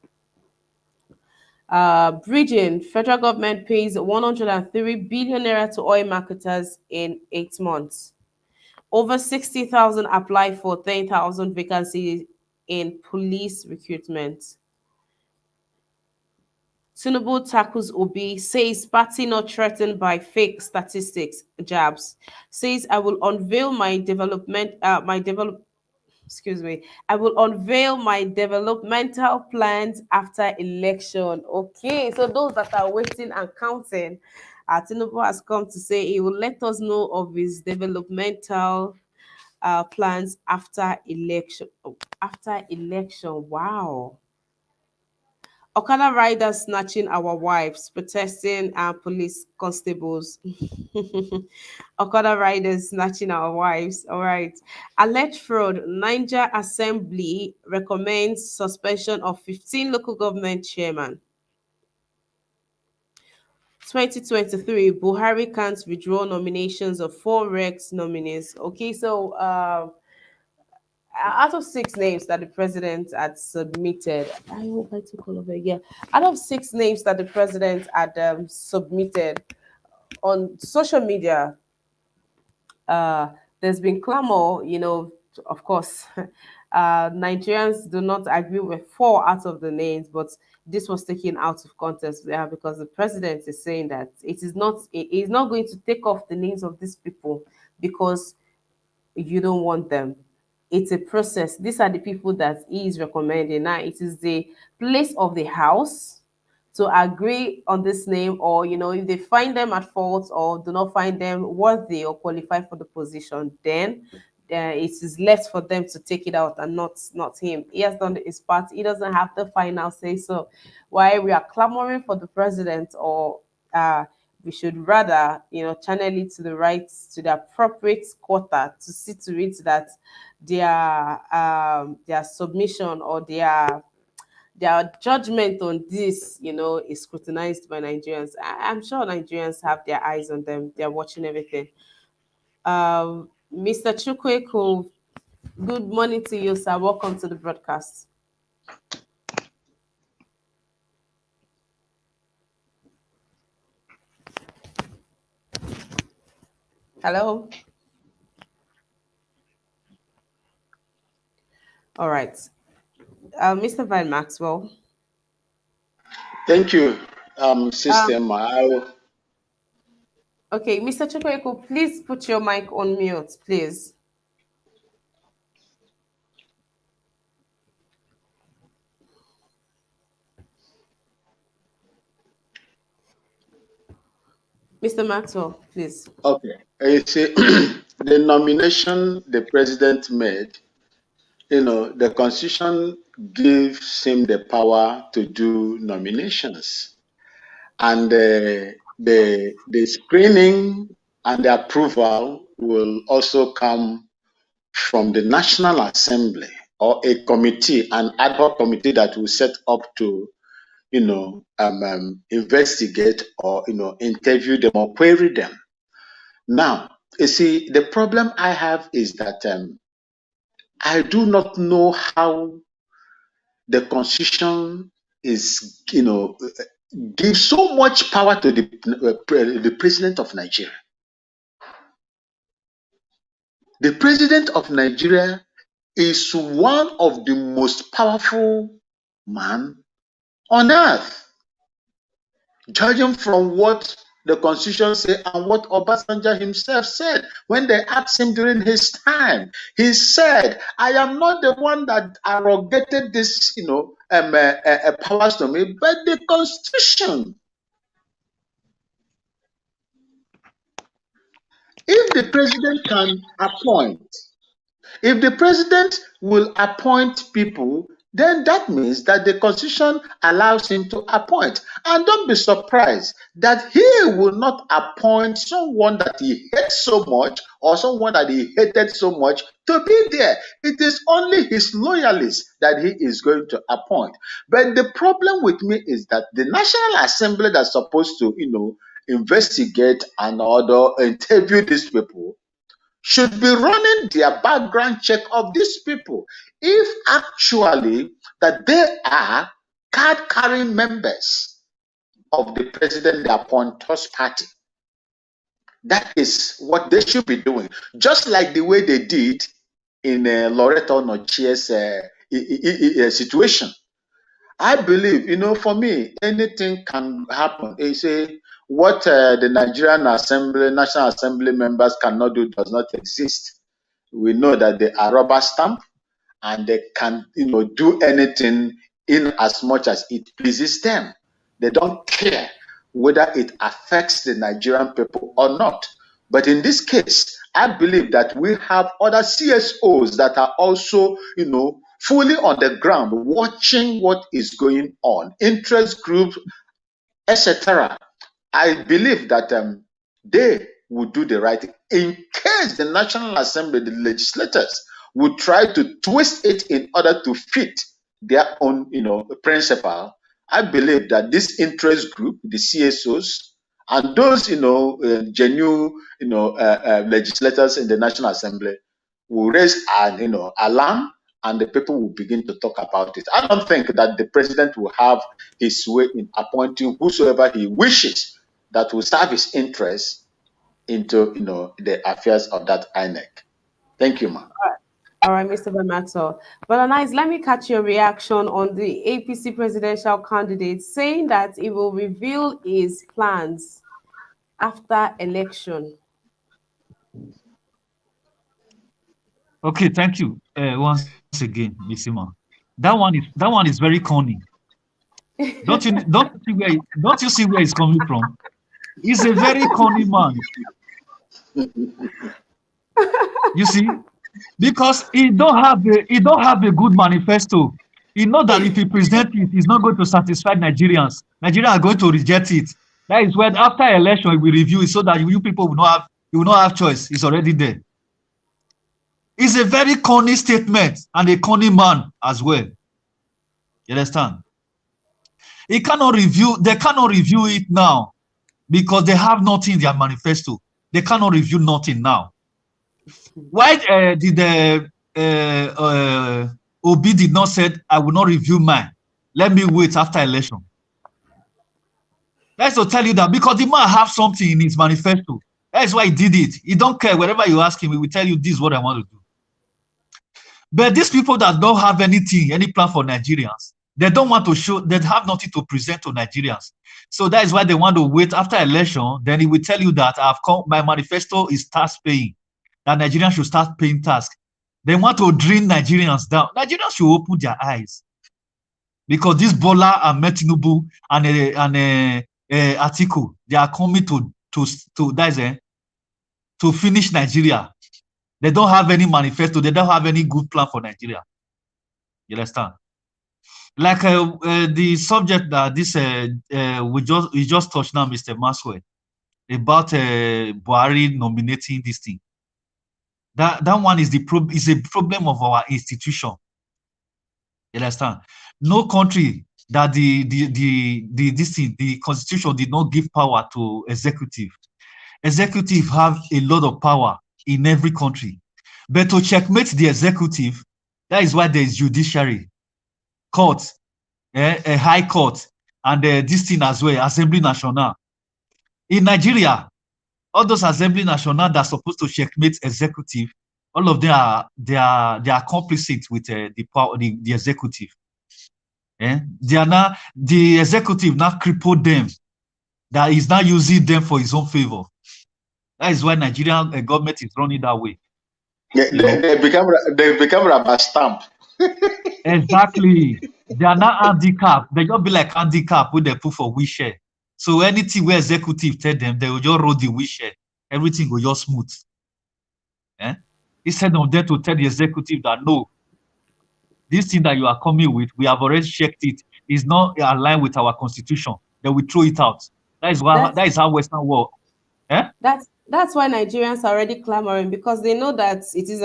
Bridging, federal government pays 103 billion naira to oil marketers in 8 months. Over 60,000 apply for 10,000 vacancies in police recruitment. Tinubu tackles Obi, says party not threatened by fake statistics, jabs. Says I will unveil I will unveil my developmental plans after election. Okay, so those that are waiting and counting, Tinubu has come to say he will let us know of his developmental plans after election. Oh, after election, wow. Okada riders snatching our wives, protesting police constables. Okada riders snatching our wives. All right. Alleged fraud. Niger Assembly recommends suspension of 15 local government chairman. 2023, Buhari can't withdraw nominations of 4 Rex nominees. Okay, so out of 6 names that the president had submitted, I hope I took all of it. Yeah, out of 6 names that the president had submitted on social media, uh, there's been clamor. Of course, Nigerians do not agree with 4 out of the names, but this was taken out of context because the president is saying that it is not going to take off the names of these people because you don't want them. It's a process. These are the people that he is recommending. Now, it is the place of the house to agree on this name, or if they find them at fault or do not find them worthy or qualified for the position, then it is left for them to take it out and not him. He has done his part. He doesn't have the final say. So why we are clamoring for the president, or we should rather channel it to the appropriate quarter to see to it that their submission or their judgment on this is scrutinized by Nigerians. I'm sure Nigerians have their eyes on them. They're watching everything. Mr. Chukweku, good morning to you, sir. Welcome to the broadcast. Hello. All right. Mr. Van Maxwell. Thank you, System. Okay, Mr. Chukweku, please put your mic on mute, please. Mr. Maxwell, please. Okay. You see, the nomination the president made, the Constitution gives him the power to do nominations. And the screening and the approval will also come from the National Assembly. or a committee, an ad hoc committee that will set up to, investigate or, interview them or query them. Now, you see, the problem I have is that I do not know how the Constitution is, gives so much power to the President of Nigeria. The President of Nigeria is one of the most powerful man on earth. Judging from what the Constitution says and what Obasanjo himself said when they asked him during his time, he said, "I am not the one that arrogated this, powers to me, but the Constitution." If the president can appoint, if the president will appoint people, then that means that the Constitution allows him to appoint. And don't be surprised that he will not appoint someone that he hates so much or someone that he hated so much to be there. It is only his loyalists that he is going to appoint. But the problem with me is that the National Assembly that's supposed to, investigate and order interview these people should be running their background check of these people if actually that they are card-carrying members of the president they appoint us party. That is what they should be doing, just like the way they did in Loreto Nochie's situation. I believe, for me, anything can happen. They say what the Nigerian Assembly, National Assembly members cannot do does not exist. We know that they are rubber stamp and they can, do anything in as much as it pleases them. They don't care whether it affects the Nigerian people or not. But in this case, I believe that we have other CSOs that are also, fully on the ground watching what is going on, interest groups, etc. I believe that they would do the right thing. In case the National Assembly, the legislators, would try to twist it in order to fit their own, principle, I believe that this interest group, the CSOs, and those, genuine, legislators in the National Assembly will raise an, alarm, and the people will begin to talk about it. I don't think that the president will have his way in appointing whosoever he wishes that will serve his interests into, the affairs of that INEC. Thank you, ma'am. All right, Mr. Bemato. But nice, let me catch your reaction on the APC presidential candidate saying that he will reveal his plans after election. Okay, thank you once again, Miss Ima. That one is very corny. Don't you see where he's coming from? He's a very corny man. You see, because he don't have a good manifesto. He know that if he presents it, he's not going to satisfy Nigerians. Nigerians are going to reject it. That is when after election we review it so that you people will not have choice. It's already there. It's a very corny statement and a corny man as well. You understand? They cannot review it now because they have nothing in their manifesto. They cannot review nothing now. Why did Obi did not say, I will not review mine? Let me wait after election. That's to tell you that because the man have something in his manifesto. That's why he did it. He don't care. Wherever you ask him, he will tell you this is what I want to do. But these people that don't have anything, any plan for Nigerians, they don't want to show, they have nothing to present to Nigerians. So that is why they want to wait after election. Then he will tell you that my manifesto is tax paying, that Nigerians should start paying tax. They want to drain Nigerians down. Nigerians should open their eyes. Because this Bola and Metinubu and Atiku, they are coming to finish Nigeria. They don't have any manifesto. They don't have any good plan for Nigeria. You understand? Like the subject that we just touched now, Mr. Maxwell, about Buhari nominating this thing. That one is a problem of our institution. You understand? No country that the constitution did not give power to executive. Executive have a lot of power in every country. But to checkmate the executive, that is why there is judiciary, court, a high court, and this thing as well, Assembly National. In Nigeria, all those Assembly National that are supposed to checkmate executive, all of them are complicit with the power, the executive. They are now, the executive now crippled them, that is now using them for his own favor. That is why Nigerian government is running that way. They become rubber stamp. Exactly. They are not handicapped. They just be like handicap when they put for wheelchair. So anything where executive tell them, they will just roll the wheelchair. Everything will just smooth. Instead of them to tell the executive that no, this thing that you are coming with, we have already checked it, is not aligned with our constitution. Then we throw it out. That is how Western world. That's why Nigerians are already clamoring, because they know that it is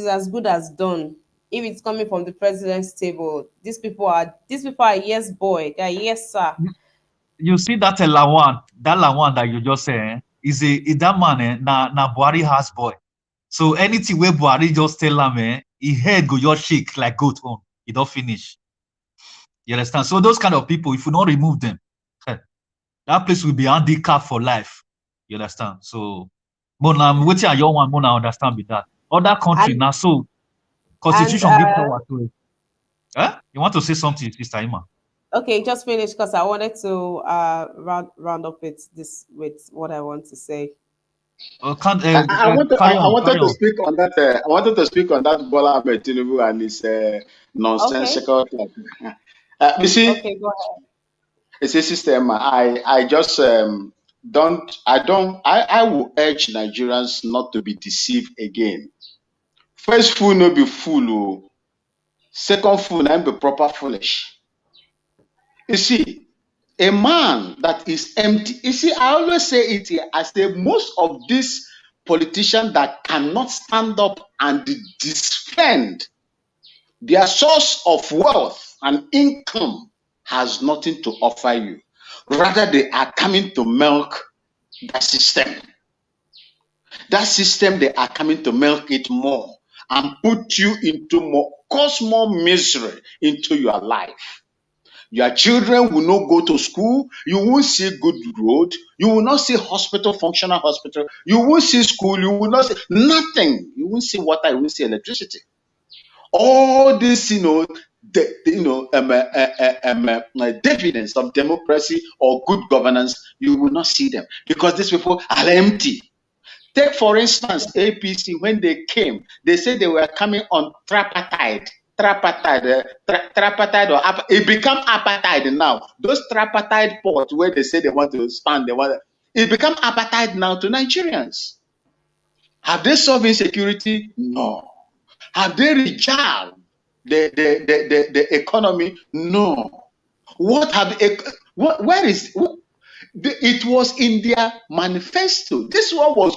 as good as done. If it's coming from the president's table, these people are yes boy, they're yes sir. You see that Lawan that you just said, is that man na Buhari house boy. So anything where Buhari just tell him, his head go just shake like goat on. He don't finish. You understand? So those kind of people, if you don't remove them, that place will be handicapped for life. You understand? So, but I'm waiting at your one more now understand with that. Other country now, so constitution give power to it. You want to say something, Sister Ima? Okay, just finish, because I wanted to round up with what I want to say. I wanted to speak on that. I wanted to speak on that Bola Ahmed Tinubu and his nonsensical. Okay. You see, okay, go ahead. It's a system. I just don't. I will urge Nigerians not to be deceived again. First fool no be fool. Oh. Second fool na be proper foolish. You see, a man that is empty. You see, I always say it here. I say most of these politicians that cannot stand up and defend their source of wealth and income has nothing to offer you. Rather, they are coming to milk that system. That system, they are coming to milk it more and put you into cause more misery into your life. Your children will not go to school. You won't see good road. You will not see functional hospital. You won't see school. You will not see nothing. You won't see water. You won't see electricity. All this, dividends of democracy or good governance, you will not see them because these people are empty. Take, for instance, APC. When they came, they said they were coming on tripartite or it become apartheid now. Those tripartite ports where they say they want to expand, it become apartheid now to Nigerians. Have they solved insecurity? No. Have they rejigged the economy? No. It was in their manifesto. This one was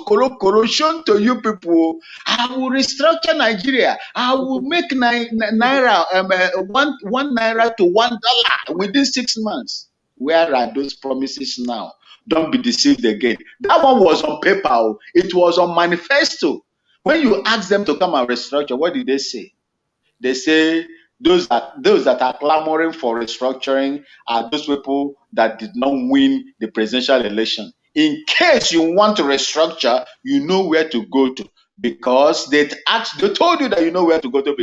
shown to you people. I will restructure Nigeria. I will make naira one naira to $1 within 6 months. Where are those promises now? Don't be deceived again. That one was on paper. It was on manifesto. When you ask them to come and restructure, what did they say? They say those that are clamoring for restructuring are those people that did not win the presidential election. In case you want to restructure, you know where to go to, because they told you that you know where to go to,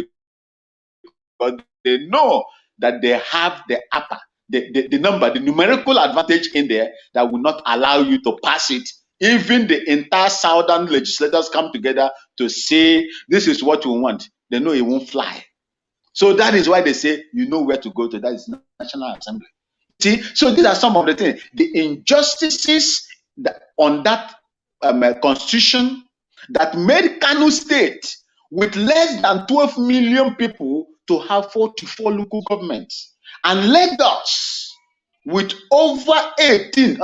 because they know that they have the the numerical advantage in there that will not allow you to pass it. Even the entire southern legislators come together to say this is what we want. They know it won't fly. So that is why they say you know where to go to. That is National Assembly. See, so these are some of the things, the injustices on that constitution that made Kano State with less than 12 million people to have 44 local governments, and Lagos with over 18,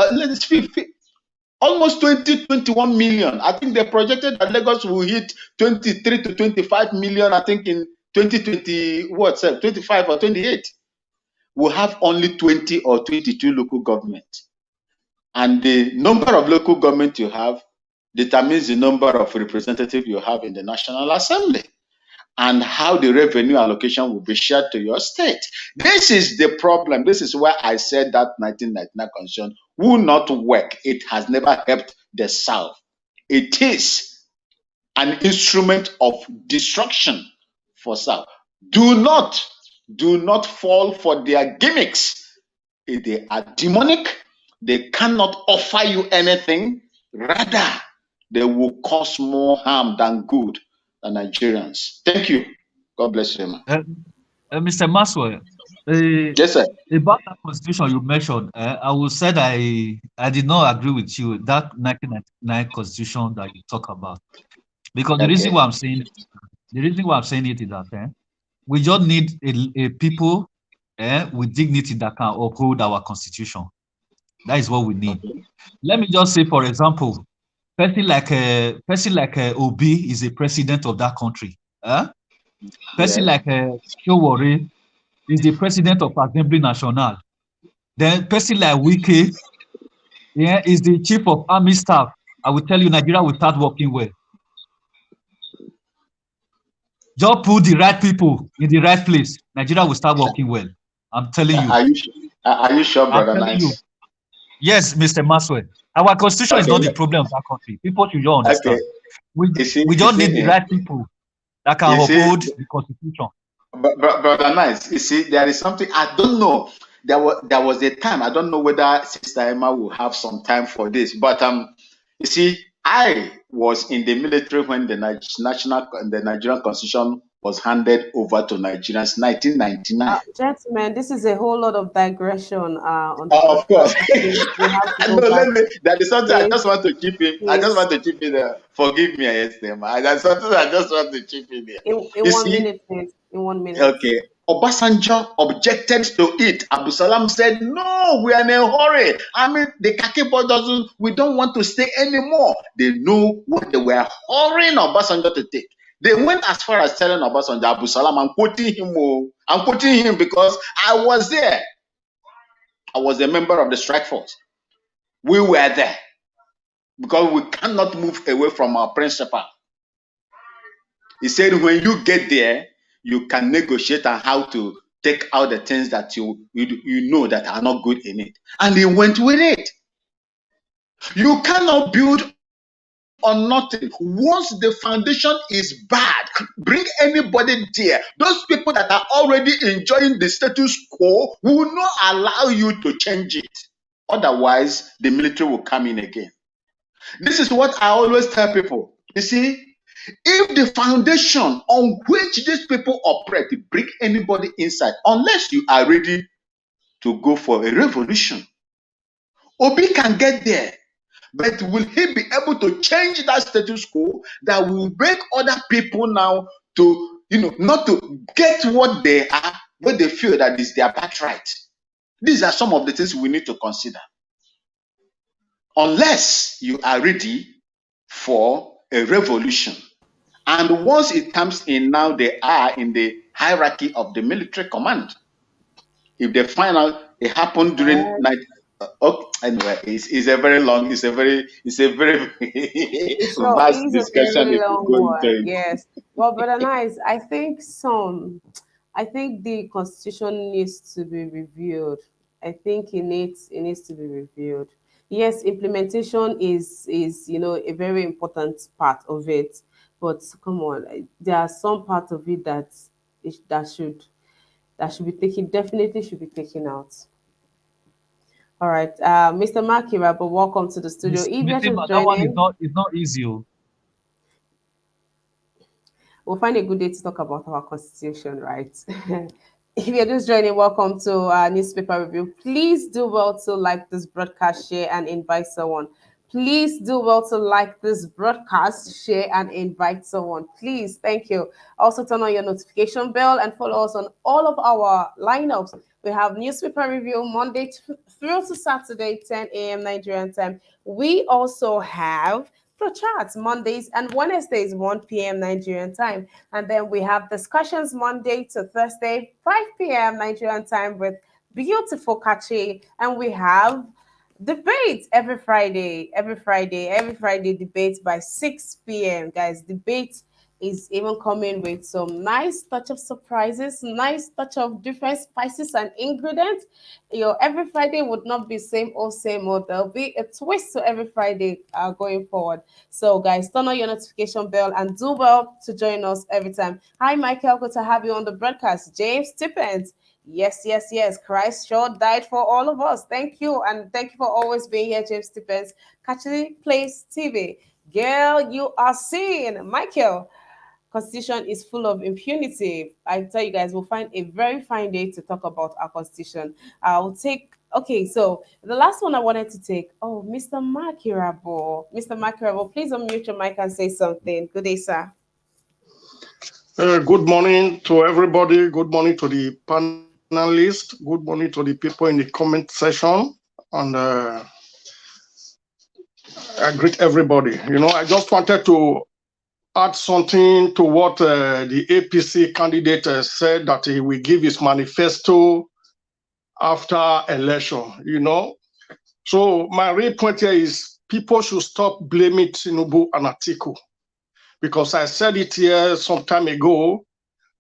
almost 21 million. I think they projected that Lagos will hit 23 to 25 million, I think, in 2020, what's up, 25 or 28, we'll have only 20 or 22 local governments. And the number of local government you have determines the number of representatives you have in the National Assembly and how the revenue allocation will be shared to your state. This is the problem. This is why I said that 1999 constitution will not work. It has never helped the South. It is an instrument of destruction for South. Do not fall for their gimmicks. They are demonic. They cannot offer you anything. Rather, they will cause more harm than good than Nigerians. Thank you. God bless you, man. Mr. Maxwell, Yes, sir. about that constitution you mentioned, I will say that I did not agree with you that 1999 constitution that you talk about, because the reason Okay. why I'm saying it is that we just need a people with dignity that can uphold our constitution. That is what we need. Okay. Let me just say, for example, person like Obi is a president of that country. Person Yes. like Showore is the president of Assembly National. Then person like Wike, is the chief of army staff. I will tell you, Nigeria will start working well. Just put the right people in the right place. Nigeria will start working well. I'm telling you. Are you sure, I'm brother? telling you. Nice. Yes, Mr. Maxwell. Our constitution is not the problem of that country. People should just understand. Okay. We just need the right people that can uphold the constitution. Brother Nice, you see, there is something I don't know. There was a time, I don't know whether Sister Emma will have some time for this, but you see, I was in the military when the Nigerian Constitution was handed over to Nigerians 1999. Gentlemen, this is a whole lot of digression on the Of course. podcast. I think we have to go back. There is something I Please, just want to chip in. I just please. want to chip in there. Forgive me, Emma. There's something I just want to chip in there. In You 1 see, minute, please. In 1 minute. okay. Obasanjo objected to it. Abu Salam said, no, we are in a hurry. I mean, the Kaki boy we don't want to stay anymore. They know what they were hurrying Obasanjo to take. They went as far as telling Obasanjo, Abu Salam, I'm quoting him because I was there. I was a member of the strike force. We were there because we cannot move away from our principle. He said, when you get there, you can negotiate on how to take out the things that you know that are not good in it. And he went with it. You cannot build on nothing. Once the foundation is bad, bring anybody there. Those people that are already enjoying the status quo will not allow you to change it. Otherwise, the military will come in again. This is what I always tell people. You see, if the foundation on which these people operate bring anybody inside, unless you are ready to go for a revolution, Obi can get there. But will he be able to change that status quo that will make other people now to, not to get what they are, what they feel that is their birthright? These are some of the things we need to consider. Unless you are ready for a revolution. And once it comes in, now they are in the hierarchy of the military command. If they find out it happened during night, anyway, it's a very long, it's a very Sure, vast it's a discussion very if we long go into one. it. Yes. Well, Brother Nice, I think the constitution needs to be reviewed. I think it needs to be reviewed. Yes, implementation is a very important part of it. But come on, there are some parts of it that should be taken, definitely should be taken out. All right, Mr. Makira, but welcome to the studio. If you're just That one is joining, not easy. we'll find a good day to talk about our constitution, right? If you're just joining, welcome to our newspaper review. Please do well to like this broadcast, share, and invite someone. Please do well to like this broadcast, share, and invite someone. Please, thank you. Also, turn on your notification bell and follow us on all of our lineups. We have newspaper review Monday through to Saturday, 10 a.m. Nigerian time. We also have to chat Mondays and Wednesdays, 1 p.m. Nigerian time. And then we have discussions Monday to Thursday, 5 p.m. Nigerian time with beautiful Kachi. And we have debate every Friday debate by 6 p.m. Guys, debate is even coming with some nice touch of surprises, nice touch of different spices and ingredients. Every Friday would not be same old. There'll be a twist to every Friday going forward. So, guys, turn on your notification bell and do well to join us every time. Hi, Michael. Good to have you on the broadcast. James Tippens. Yes, yes, yes. Christ sure died for all of us. Thank you. And thank you for always being here, James Tippens. Catchy Place TV. Girl, you are seen. Michael, Constitution is full of impunity. I tell you guys, we'll find a very fine day to talk about our Constitution. I'll take. Okay, so the last one I wanted to take. Oh, Mr. Makirabo. Mr. Makirabo, please unmute your mic and say something. Good day, sir. Good morning to everybody. Good morning to the panelists. Good morning to the people in the comment section. And I greet everybody. I just wanted to add something to what the APC candidate said, that he will give his manifesto after election. So my real point here is people should stop blaming Tinubu and Atiku, because I said it here some time ago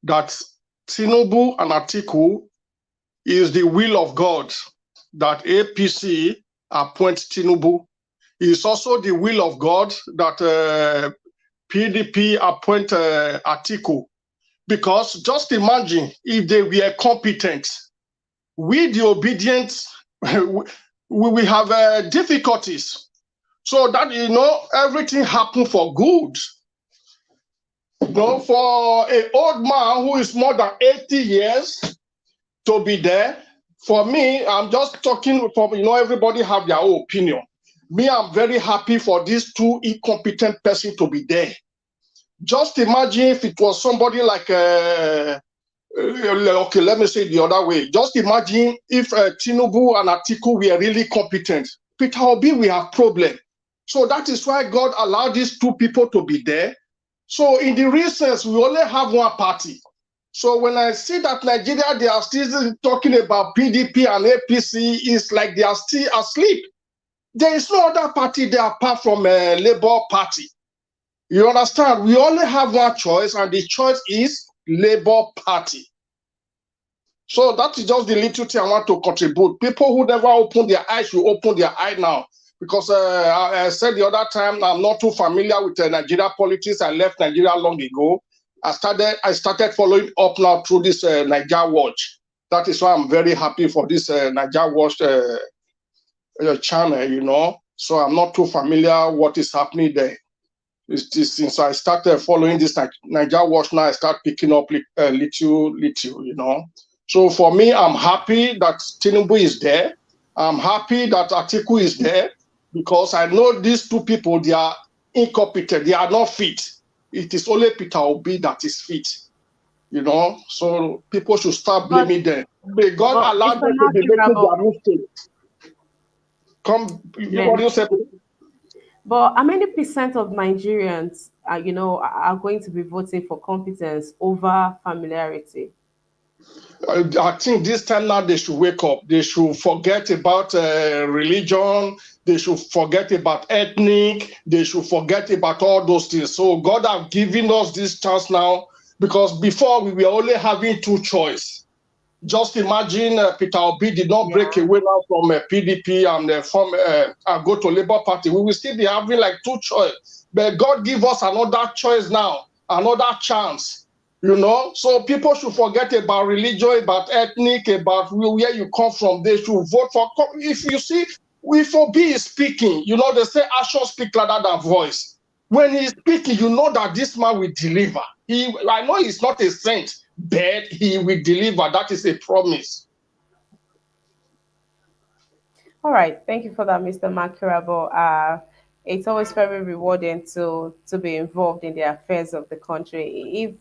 that Tinubu and Atiku is the will of God, that APC appoint Tinubu. It is also the will of God that PDP appoint Atiku. Because just imagine if they were competent, we the obedient, we have difficulties. So that, everything happened for good. For an old man who is more than 80 years to be there, for me, I'm just talking from, everybody have their own opinion. Me, I'm very happy for these two incompetent persons to be there. Just imagine if it was somebody like, okay, let me say it the other way. Just imagine if Tinubu and Atiku were really competent. Peter Obi, we have problem. So that is why God allowed these two people to be there. So in the real sense, we only have one party. So when I see that Nigeria, they are still talking about PDP and APC, it's like they are still asleep. There is no other party there apart from Labour Party. You understand? We only have one choice, and the choice is Labour Party. So that is just the little thing I want to contribute. People who never open their eyes should open their eye now. Because I said the other time, I'm not too familiar with Nigeria politics. I left Nigeria long ago. I started following up now through this Niger Watch. That is why I'm very happy for this Niger Watch channel, So I'm not too familiar what is happening there. Since I started following this Niger Watch, now I start picking up little. So for me, I'm happy that Tinubu is there. I'm happy that Atiku is there, because I know these two people, they are incompetent. They are not fit. It is only Peter Obi that is fit. So people should start blaming them. May God allow them to be making their mistakes. What do you say? But how many percent of Nigerians, are going to be voting for competence over familiarity? I think this time now they should wake up. They should forget about religion. They should forget about ethnic. They should forget about all those things. So God have given us this chance now, because before we were only having two choices. Just imagine Peter Obi did not break away now from PDP and go to Labour Party. We will still be having like two choices. But God give us another choice now, another chance. So people should forget about religion, about ethnic, about where you come from. They should vote for. If you see, if Obi is speaking, they say action speak louder than voice. When he's speaking, you know that this man will deliver. I know he's not a saint, but he will deliver. That is a promise. All right, thank you for that, Mr. Makirabo. It's always very rewarding to be involved in the affairs of the country.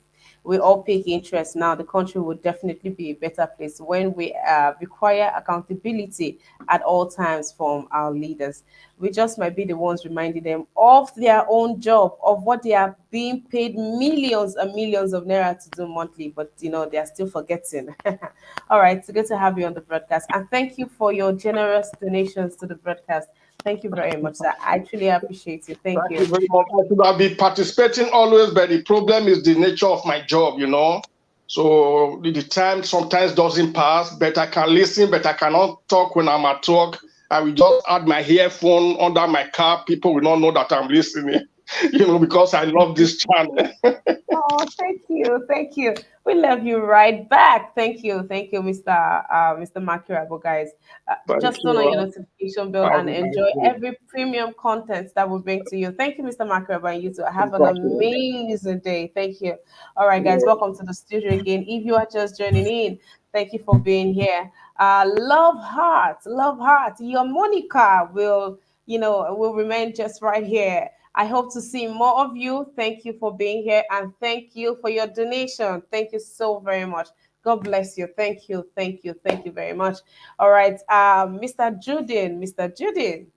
we all pick interest now, the country would definitely be a better place when we require accountability at all times from our leaders. We just might be the ones reminding them of their own job, of what they are being paid millions and millions of naira to do monthly, but they are still forgetting. All right, it's good to have you on the broadcast, and thank you for your generous donations to the broadcast. Thank you very much, sir. I truly appreciate you. Thank Thank you. you very much. I should have been participating always, but the problem is the nature of my job, So the time sometimes doesn't pass, but I can listen, but I cannot talk when I'm at work. I will just add my earphone under my car. People will not know that I'm listening, because I love this channel. Oh, thank you, thank you. We love you right back. Thank you, Mr. Makirabo, guys. Thank Just turn on your you. notification bell I'll and be enjoy back. every premium content that we bring to you. Thank you, Mr. Makirabo, and you too. Have an Thank you. amazing day. Thank you. All right, guys, welcome to the studio again. If you are just joining in, thank you for being here. Love heart. Your Monica will remain just right here. I hope to see more of you. Thank you for being here, and thank you for your donation. Thank you so very much. God bless you. Thank you very much. All right, Mr. Judin, Mr. Judin.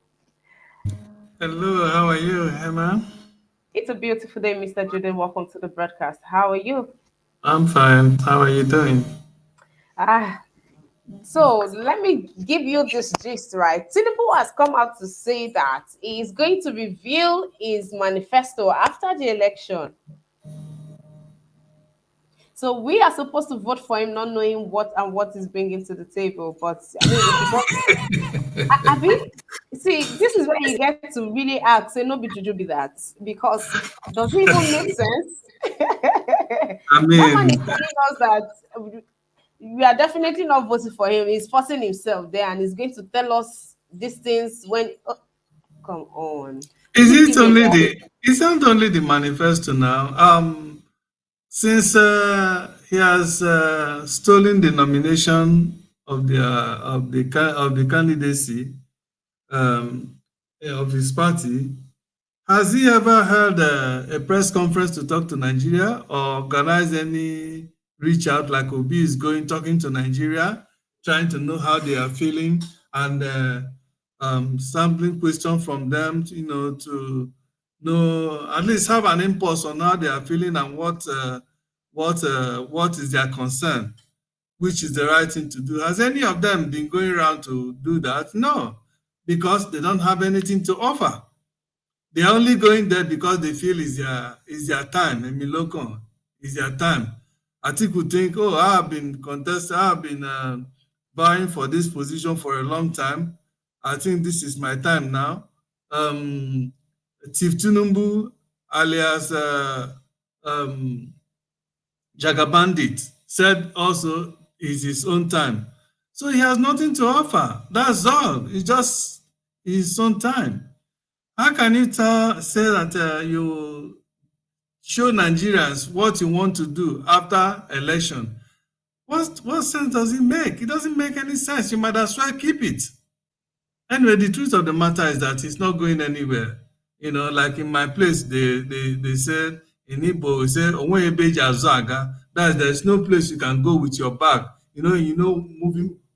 Hello, how are you, Emma? It's a beautiful day, Mr. Judin. Welcome to the broadcast. How are you? I'm fine. How are you doing? Ah, so let me give you this gist, right? Tinubu has come out to say that he is going to reveal his manifesto after the election. So we are supposed to vote for him, not knowing what he's bringing to the table. But I mean, if you don't, I mean, see, this is where you get to really ask, say, no, be juju be that, because does it even make sense? I That man is mean, telling us that we are definitely not voting for him. He's forcing himself there, and he's going to tell us these things when. Oh, come on, is please it give me a only guide. the? Isn't only the manifesto now? Since he has stolen the nomination of the candidacy um, of his party, has he ever held a press conference to talk to Nigeria or organize any reach out like Obi is going, talking to Nigeria, trying to know how they are feeling and sampling questions from them, to know, at least have an impulse on how they are feeling and what is their concern, which is the right thing to do. Has any of them been going around to do that? No, because they don't have anything to offer. They're only going there because they feel is their time. Emilokon is their time. I think we think, oh, I have been contesting, I have been vying for this position for a long time. I think this is my time now. Chief Tunumbu, alias um, Jaga Bandit, said also is his own time. So he has nothing to offer. That's all. It's just his own time. How can you say that you show Nigerians what you want to do after election? What sense does it make? It doesn't make any sense. You might as well keep it. Anyway, the truth of the matter is that it's not going anywhere. Like in my place, they said in Igbo, we say, "Onwe ebeji azụ aga." That is, there's no place you can go with your bag.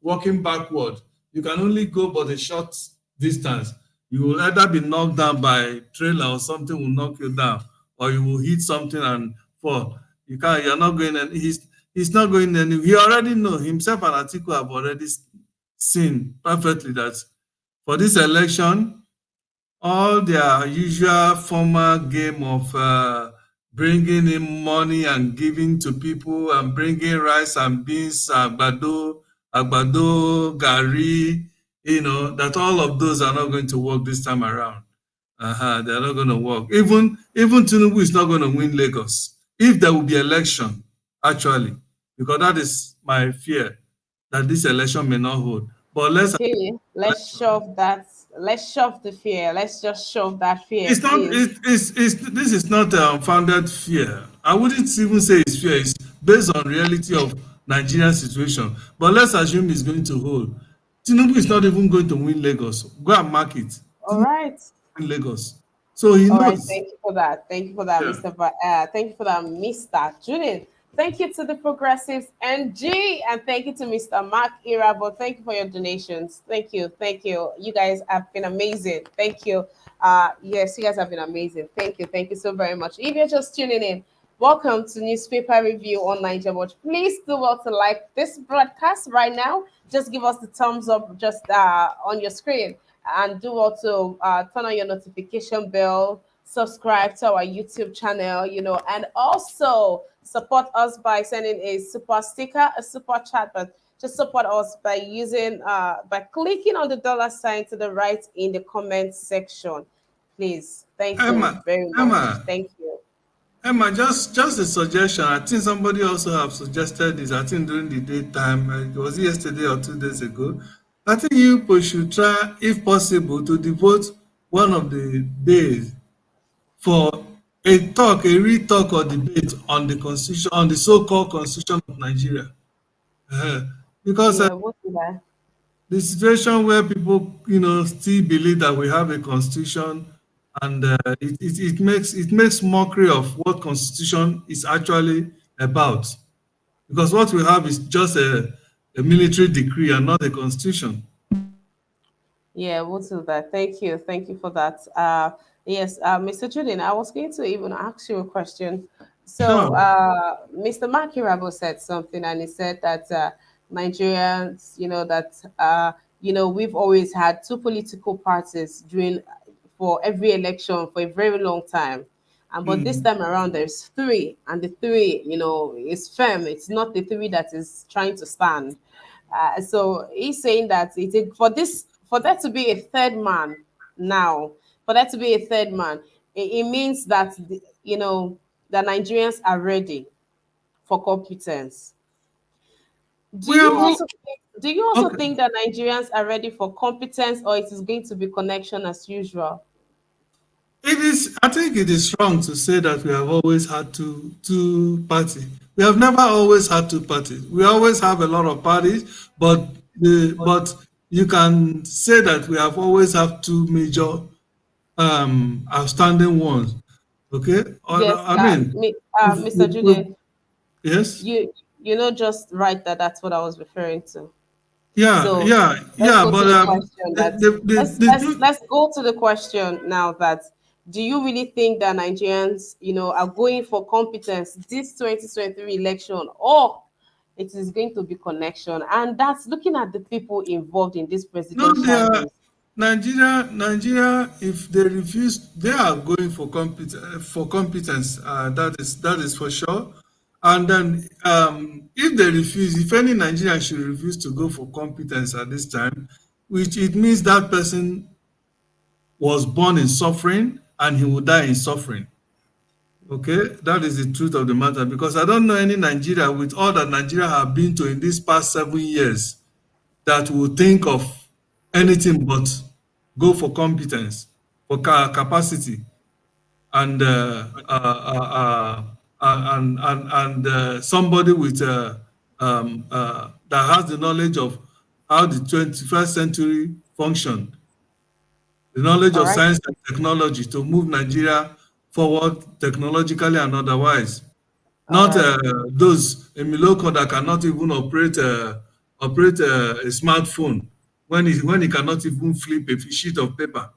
Walking backward. You can only go but a short distance. You will either be knocked down by a trailer or something will knock you down, or you will hit something and fall. You're not going, and he's not going anywhere. He already know himself and Atiku have already seen perfectly that for this election, all their usual former game of bringing in money and giving to people and bringing rice and beans, agbado, gari, that all of those are not going to work this time around. They're not going to work. Even Tinubu is not going to win Lagos if there will be election, actually, because that is my fear that this election may not hold. But Okay, let's shove that. Let's shove the fear. Let's just shove that fear, it's not. please. This is not a unfounded fear. I wouldn't even say it's fear. It's based on reality of Nigerian situation. But let's assume it's going to hold. Tinubu is not even going to win Lagos. Go and mark it. All Tinubu right. will win Lagos. So he All right. knows. Thank you for that. Thank you for that, Yeah. Mr. Thank you for that, Mr. Judith. Thank you to the progressives and G, and thank you to Mr. Mark Irabo. Thank you for your donations. Thank you, thank you. You guys have been amazing. Thank you. Yes, you guys have been amazing. Thank you so very much. If you're just tuning in, welcome to Newspaper Review on Niger Watch. Please do well to like this broadcast right now. Just give us the thumbs up just on your screen, and do well to turn on your notification bell, subscribe to our YouTube channel, and also support us by sending a super sticker, a super chat, but just support us by using by clicking on the dollar sign to the right in the comment section. Please. Thank you Emma, very much. Emma, Thank you. Emma, just a suggestion. I think somebody also have suggested this. I think during the daytime, it was yesterday or 2 days ago. I think you people should try, if possible, to devote one of the days for a real talk or debate on the constitution, on the so-called constitution of Nigeria. Uh, because Yeah, what did I? the situation where people, still believe that we have a constitution, and it makes mockery of what constitution is actually about. Because what we have is just a military decree and not a constitution. Yeah, we'll do that. Thank you. Thank you for that. Yes, Mr. Julian, I was going to even ask you a question. So, Sure. Mr. Makirabo said something, and he said that Nigerians, we've always had two political parties during for every election for a very long time. But this Mm. time around, there's three, and the three, is firm. It's not the three that is trying to stand. So he's saying that for there to be a third man now, for there to be a third man, it means that the Nigerians are ready for competence. Do We you have all, also do you also okay. think that Nigerians are ready for competence, or it is going to be connection as usual? It is. I think it is wrong to say that we have always had two parties. We have never always had two parties. We always have a lot of parties, but you can say that we have always have two major outstanding ones. Okay, or, Yes, I mean, Mr. Julian, yes, just right that that's what I was referring to. yeah, So yeah, let's yeah. go to But the question the, that the, the, let's the let's two, let's go to the question now that do you really think that Nigerians, are going for competence this 2023 election, or it is going to be connection? And that's looking at the people involved in this No, they presidential are race. Nigeria. If they refuse, they are going for competence. That is for sure. And then, if they refuse, if any Nigerian should refuse to go for competence at this time, which it means that person was born in suffering and he will die in suffering. Okay, that is the truth of the matter. Because I don't know any Nigeria with all that Nigeria have been to in these past 7 years that will think of anything but go for competence, for capacity, and somebody with that has the knowledge of how the 21st century function, the knowledge All of right. science and technology to move Nigeria forward technologically and otherwise. All Not right. those Emiloko that cannot even operate a smartphone when he cannot even flip a sheet of paper.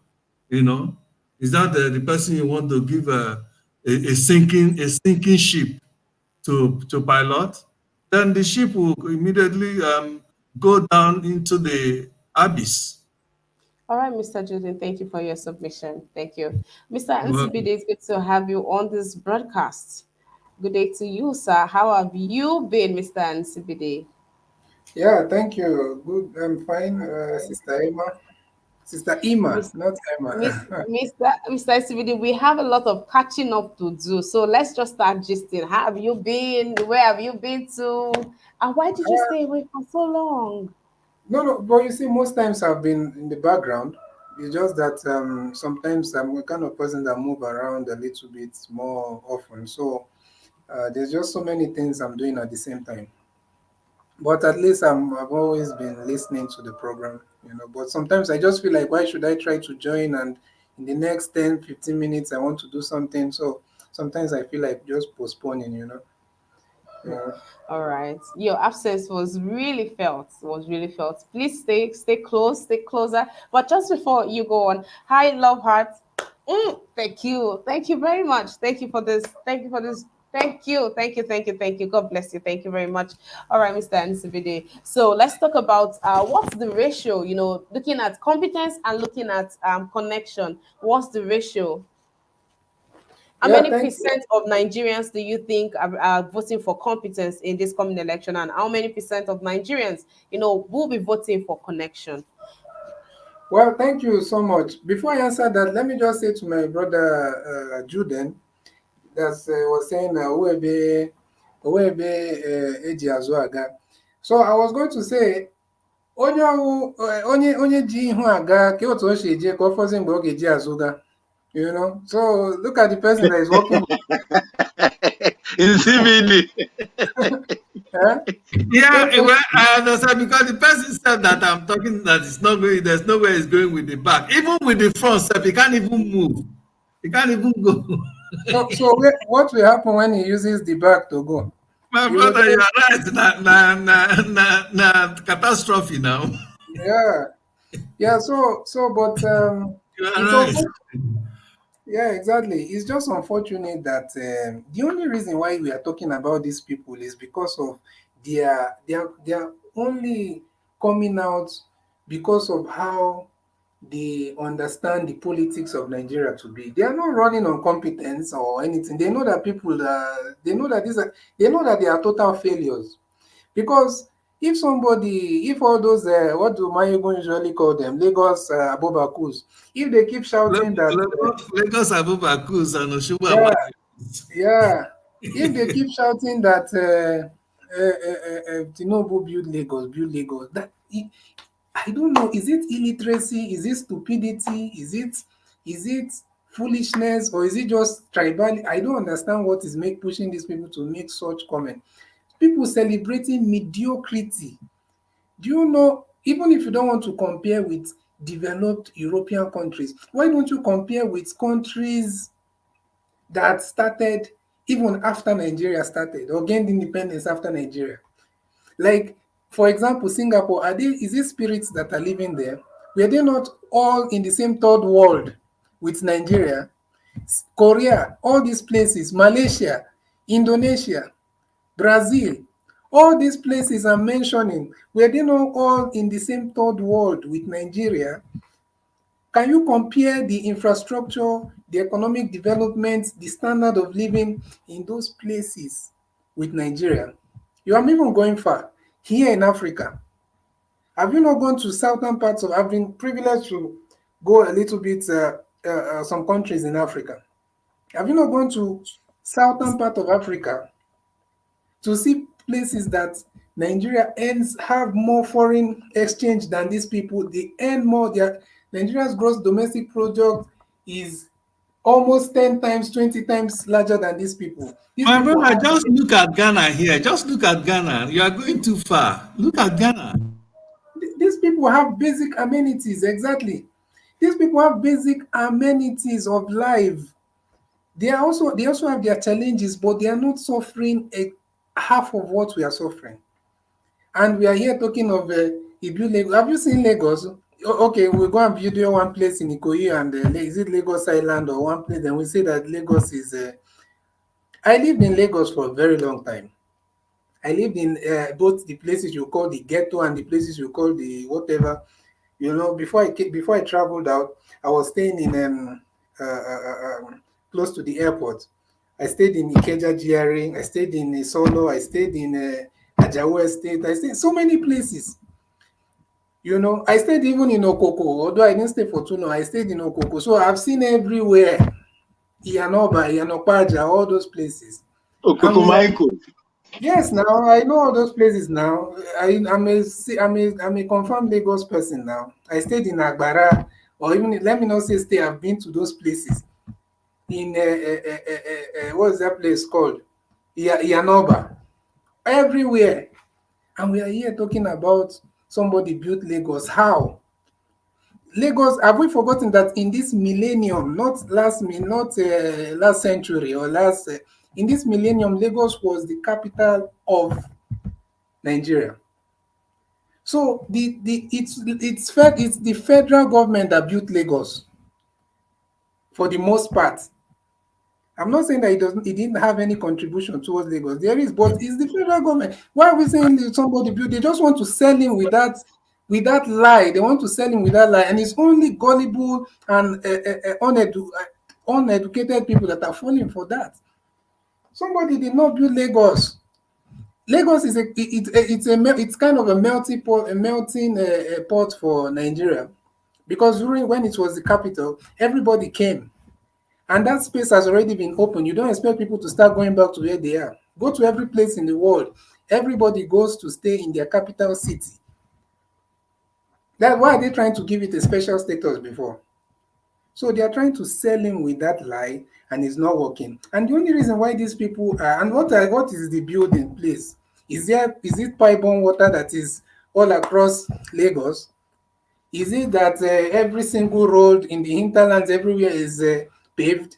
You know, is that the person you want to give a sinking ship to pilot? Then the ship will immediately go down into the abyss. All right, Mr. Julian, thank you for your submission. Thank you. Mr. Well, NCBD, it's good to have you on this broadcast. Good day to you, sir. How have you been, Mr. NCBD? Yeah, thank you. Good, I'm fine, Sister Emma. Sister Emma, Miss, not Emma. Mr. SCVD, we have a lot of catching up to do. So let's just start gisting. How have you been? Where have you been to? And why did you stay away for so long? No, no, but you see, most times I've been in the background. It's just that sometimes I'm the kind of person that move around a little bit more often. So there's just so many things I'm doing at the same time. But at least I've always been listening to the program. But sometimes I just feel like, why should I try to join? And in the next 10, 15 minutes, I want to do something. So sometimes I feel like just postponing. Yeah. All right. Your absence was really felt. Was really felt. Please stay close, stay closer. But just before you go on, hi, love heart. Thank you very much. Thank you for this. Thank you for this. Thank you. God bless you. Thank you very much. All right, Mr. Ansibide. So let's talk about what's the ratio. Looking at competence and looking at connection. What's the ratio? How Yeah, many thank you. percent of Nigerians do you think are voting for competence in this coming election, and how many percent of Nigerians, will be voting for connection? Well, thank you so much. Before I answer that, let me just say to my brother Juden that was saying Owebe Eji Azuaga. So I was going to say onye ji ihu aga ka otu o si eje ka ọ fọzie mgbe ọ ga-eji azụga. So look at the person that is working. In CBD. Eh? Yeah, So, well, I understand because the person said that I'm talking that it's not going, there's no way it's going with the back. Even with the front step, he can't even move. He can't even go. what will happen when he uses the back to go? My You will brother, you just, are right. Na catastrophe now. yeah, yeah. But You are it's right. unfortunate. Yeah, exactly. It's just unfortunate that the only reason why we are talking about these people is because of they are only coming out because of how they understand the politics of Nigeria to be. They are not running on competence or anything. They know that they know that they are total failures. Because if all those, what do Mayegun usually call them, Lagos Abobakus, if they keep shouting that, Lagos Abubakus and Oshubu yeah, Amadi. yeah, if they keep shouting that Tinubu build Lagos, I don't know, is it illiteracy, is it stupidity, is it foolishness, or is it just tribal? I don't understand what is pushing these people to make such comment. People celebrating mediocrity. Do you know, even if you don't want to compare with developed European countries, why don't you compare with countries that started even after Nigeria started or gained independence after Nigeria? Like, for example, Singapore, is it spirits that are living there? Were they not all in the same third world with Nigeria? Korea, all these places, Malaysia, Indonesia, Brazil, all these places I'm mentioning, were they not all in the same third world with Nigeria? Can you compare the infrastructure, the economic development, the standard of living in those places with Nigeria? You are even going far. Here in Africa, have you not gone to southern parts of, I've been privileged to go a little bit, some countries in Africa. Have you not gone to southern part of Africa to see places that Nigeria earns have more foreign exchange than these people? They earn more. Nigeria's gross domestic product is almost 10 times, 20 times larger than these people. These My people brother, have just look at Ghana here. Just look at Ghana. You are going too far. Look at Ghana. these people have basic amenities, exactly. These people have basic amenities of life. They also have their challenges, but they are not suffering half of what we are suffering. And we are here talking of Ibu Lagos. Have you seen Lagos? Okay, we'll go and video one place in Ikoyi and is it Lagos Island or one place? Then we say that Lagos is. I lived in Lagos for a very long time. I lived in both the places you call the ghetto and the places you call the whatever. Before I traveled out, I was staying in close to the airport. I stayed in Ikeja GRA. I stayed in Solo. I stayed in Ajawu Estate. I stayed so many places. I stayed even in Okoko, although I didn't stay for too long. I stayed in Okoko. So I've seen everywhere. Iyanoba, Iyanopaja, all those places. And Okuku we are, Michael. yes, now I know all those places now. I'm a confirmed Lagos person now. I stayed in Agbara, or even let me not say stay. I've been to those places. In what's that place called? Iyanoba, everywhere. And we are here talking about somebody built Lagos. How? Lagos, have we forgotten that in this millennium, not last century or last In this millennium, Lagos was the capital of Nigeria. So it's the federal government that built Lagos for the most part. I'm not saying that it didn't have any contribution towards Lagos. There is, but it's the federal government. Why are we saying somebody built? They just want to sell him with that lie. They want to sell him with that lie, and it's only gullible and uneducated people that are falling for that. Somebody did not build Lagos. Lagos is it's kind of a melting pot, pot for Nigeria, because during when it was the capital, everybody came. And that space has already been opened. You don't expect people to start going back to where they are. Go to every place in the world. Everybody goes to stay in their capital city. Why are they trying to give it a special status before? So they are trying to sell him with that lie, and it's not working. And the only reason why these people are, and what is the building place? Is it pipe-borne water that is all across Lagos? Is it that every single road in the hinterlands everywhere is paved?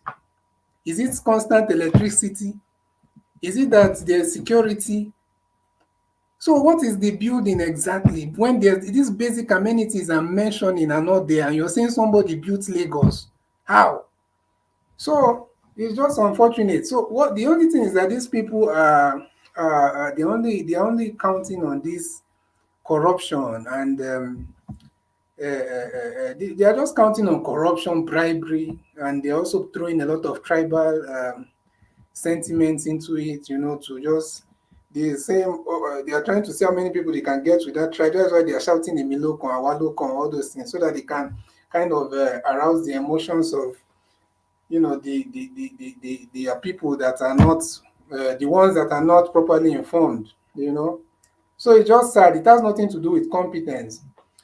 Is it constant electricity? Is it that there's security? So what is the building exactly? When these basic amenities I'm mentioning are not there, and you're saying somebody built Lagos. How? So it's just unfortunate. So the only thing is that these people they're only counting on this corruption, and they are just counting on corruption, bribery, and they're also throwing a lot of tribal sentiments into it, to just the same. They are trying to see how many people they can get with that tribe. That's why they are shouting Emilokon, Awalokon, all those things, so that they can kind of arouse the emotions of the people that are not the ones that are not properly informed. So it's just sad. It has nothing to do with competence,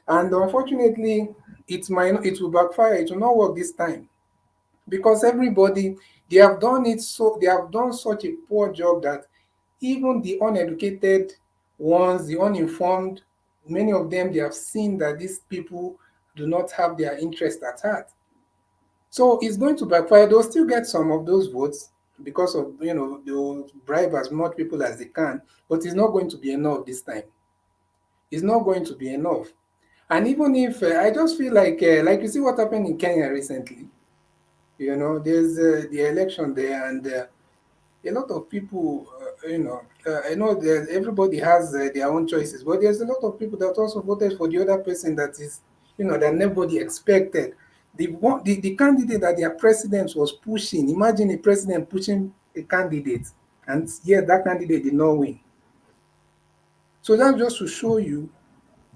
and unfortunately, it will backfire. It will not work this time, because everybody, they have done such a poor job that even the uneducated ones, the uninformed, many of them, they have seen that these people do not have their interest at heart. So it's going to backfire. They'll still get some of those votes because of, they'll bribe as much people as they can, but it's not going to be enough this time. It's not going to be enough. And even if I just feel like you see what happened in Kenya recently. There's the election there, and a lot of people, I know that everybody has their own choices, but there's a lot of people that also voted for the other person that is, that nobody expected. The candidate that their president was pushing, imagine a president pushing a candidate, and yet that candidate did not win. So that's just to show you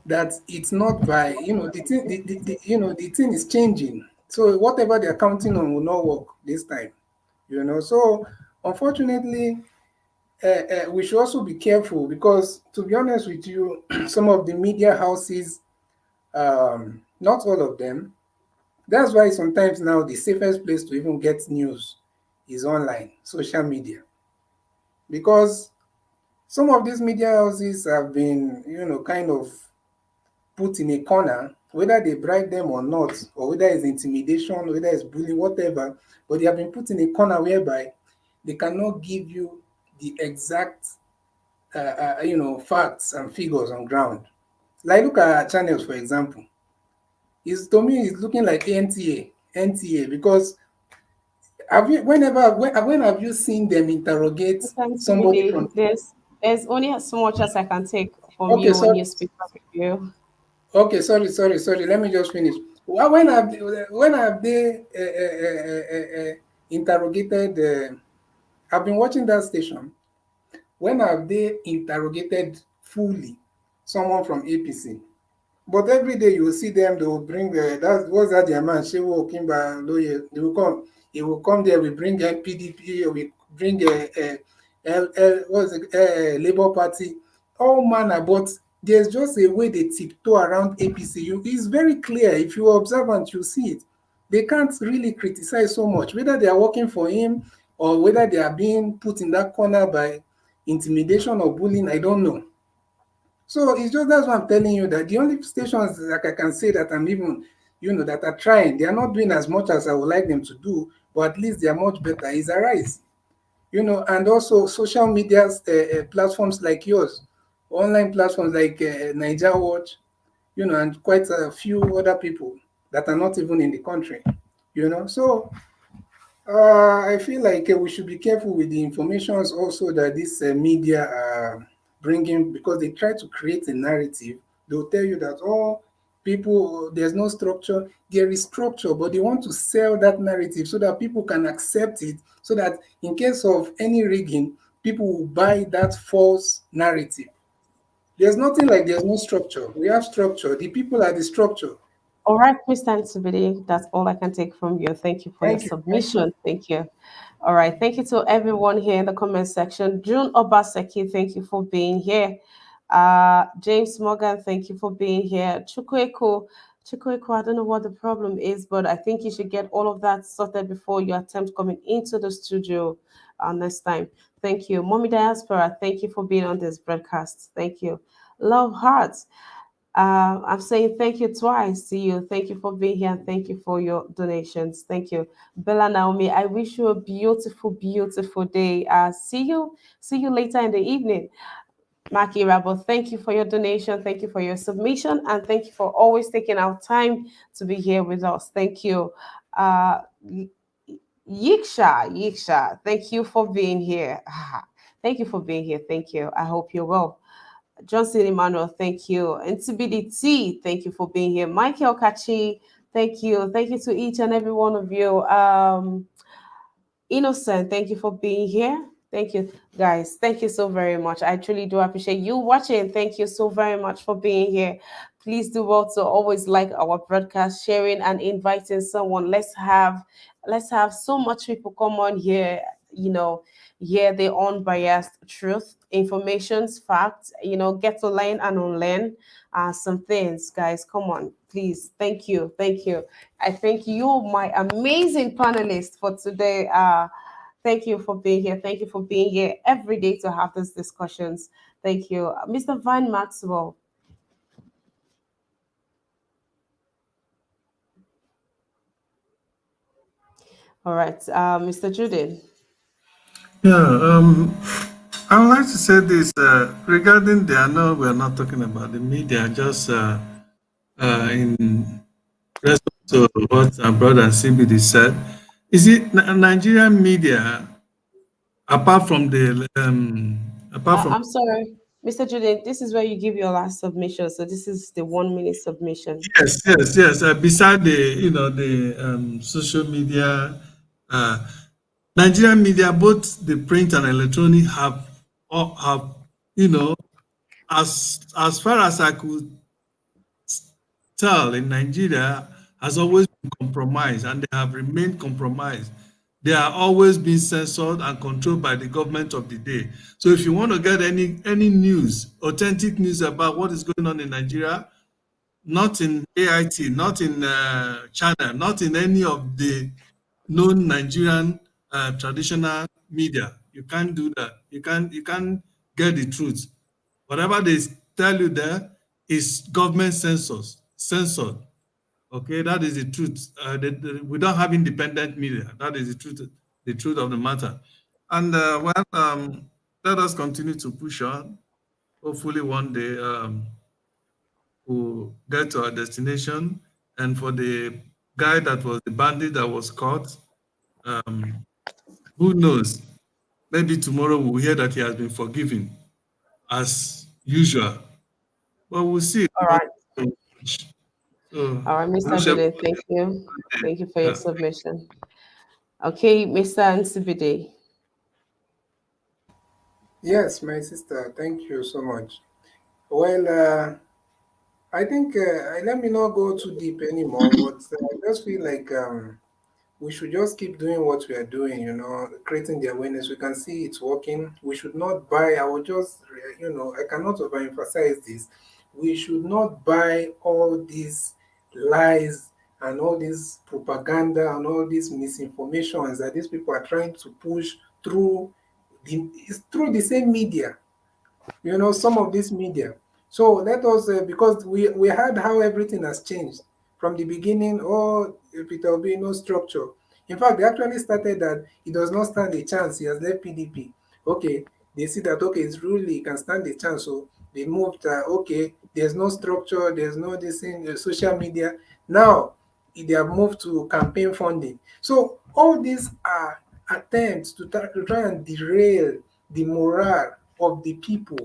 that it's not by, the thing is changing. So whatever they're counting on will not work this time. So unfortunately, we should also be careful, because to be honest with you, some of the media houses, not all of them, that's why sometimes now the safest place to even get news is online, social media, because some of these media houses have been, kind of put in a corner, whether they bribe them or not, or whether it's intimidation, whether it's bullying, whatever, but they have been put in a corner whereby they cannot give you the exact, facts and figures on ground. Like look at our channels, for example. To me, it's looking like NTA, because when have you seen them interrogate Thanks, somebody from? really. There's only so much as I can take from Okay, you on sorry. newspaper review. Okay, sorry. Let me just finish. When have they interrogated? I've been watching that station. When have they interrogated fully someone from APC? But every day you will see them. They will bring what's that their man Shehu Okimba Loye. They will come. He will come there. We bring PDP. We bring what's it, Labour Party. All manner, but there's just a way they tiptoe around APC. It's very clear. If you are observant, you see it. They can't really criticize so much, whether they are working for him or whether they are being put in that corner by intimidation or bullying. I don't know. So it's just that's what I'm telling you, that the only stations that I can say that I'm even, that are trying, they are not doing as much as I would like them to do, but at least they are much better, is Arise. And also social media platforms like yours, online platforms like Niger Watch, and quite a few other people that are not even in the country. So I feel like we should be careful with the informations also that this media are bringing, because they try to create a narrative. They'll tell you that, oh, people, there's no structure. There is structure, but they want to sell that narrative so that people can accept it, so that in case of any rigging, people will buy that false narrative. There's nothing like there's no structure. We have structure. The people are the structure. All right, Mr. Ansibidi, that's all I can take from you. Thank you for your Thank you. submission. Thank you. All right, thank you to everyone here in the comment section. June Obaseki, thank you for being here. James Morgan, thank you for being here. Chukweko, I don't know what the problem is, but I think you should get all of that sorted before you attempt coming into the studio next time. Thank you. Mommy Diaspora, thank you for being on this broadcast. Thank you. Love Hearts. I'm saying thank you twice to you. Thank you for being here and thank you for your donations. Thank you. Bella Naomi, I wish you a beautiful, beautiful day. See you later in the evening. Maki Rabo, thank you for your donation. Thank you for your submission. And thank you for always taking our time to be here with us. Thank you. Uh, Yiksha, thank you for being here. Thank you for being here. Thank you. I hope you're well. Johnson Emmanuel, thank you. And TBDT, thank you for being here. Michael Kachi, thank you. Thank you to each and every one of you. Innocent, thank you for being here. Thank you, guys. Thank you so very much. I truly do appreciate you watching. Thank you so very much for being here. Please do also always like our broadcast, sharing and inviting someone. Let's have so much people come on here, hear their unbiased truth, informations, facts, get to learn and unlearn some things, guys. Come on, please. Thank you. Thank you. I thank you, my amazing panelists for today. Thank you for being here. Thank you for being here every day to have these discussions. Thank you. Mr. Van Maxwell. All right. Mr. Judith. Yeah, I would like to say this regarding I know we're not talking about the media, just in response to what our brother CBD said. Is it Nigerian media, apart from apart from I'm sorry. Mr. Judith, this is where you give your last submission. So this is the 1 minute submission. yes, beside the social media, uh, Nigerian media, both the print and electronic have you know as far as I could tell in Nigeria has always been compromised and they have remained compromised. They are always being censored and controlled by the government of the day. So if you want to get any news, authentic news about what is going on in Nigeria, not in AIT, not in China, not in any of the known Nigerian traditional media. You can't do that. You can't get the truth. Whatever they tell you there is government censored. Okay, that is the truth. We don't have independent media. That is the truth of the matter. And let us continue to push on. Hopefully, one day we'll get to our destination. And for the guy that was the bandit that was caught, um, who knows? Maybe tomorrow we'll hear that he has been forgiven, as usual. But we'll see. All right. So, All right, Mr. wish everybody Judith, thank you. a good Thank you for day. your Yeah. submission. Okay, Mr. Nsibide. Yes, my sister. Thank you so much. Well, I think let me not go too deep anymore, but I just feel like we should just keep doing what we are doing, creating the awareness. We can see it's working. We should not buy, I will just, I cannot overemphasize this. We should not buy all these lies and all this propaganda and all these misinformations that these people are trying to push through it's through the same media, some of this media. So let us, because we heard how everything has changed from the beginning. Oh, if it will be no structure. In fact, they actually started that he does not stand a chance. He has left PDP. Okay, they see that okay, it's really he can stand a chance. So they moved. Okay, there's no structure. There's no this thing. Social media. Now they have moved to campaign funding. So all these are attempts to try and derail the morale of the people,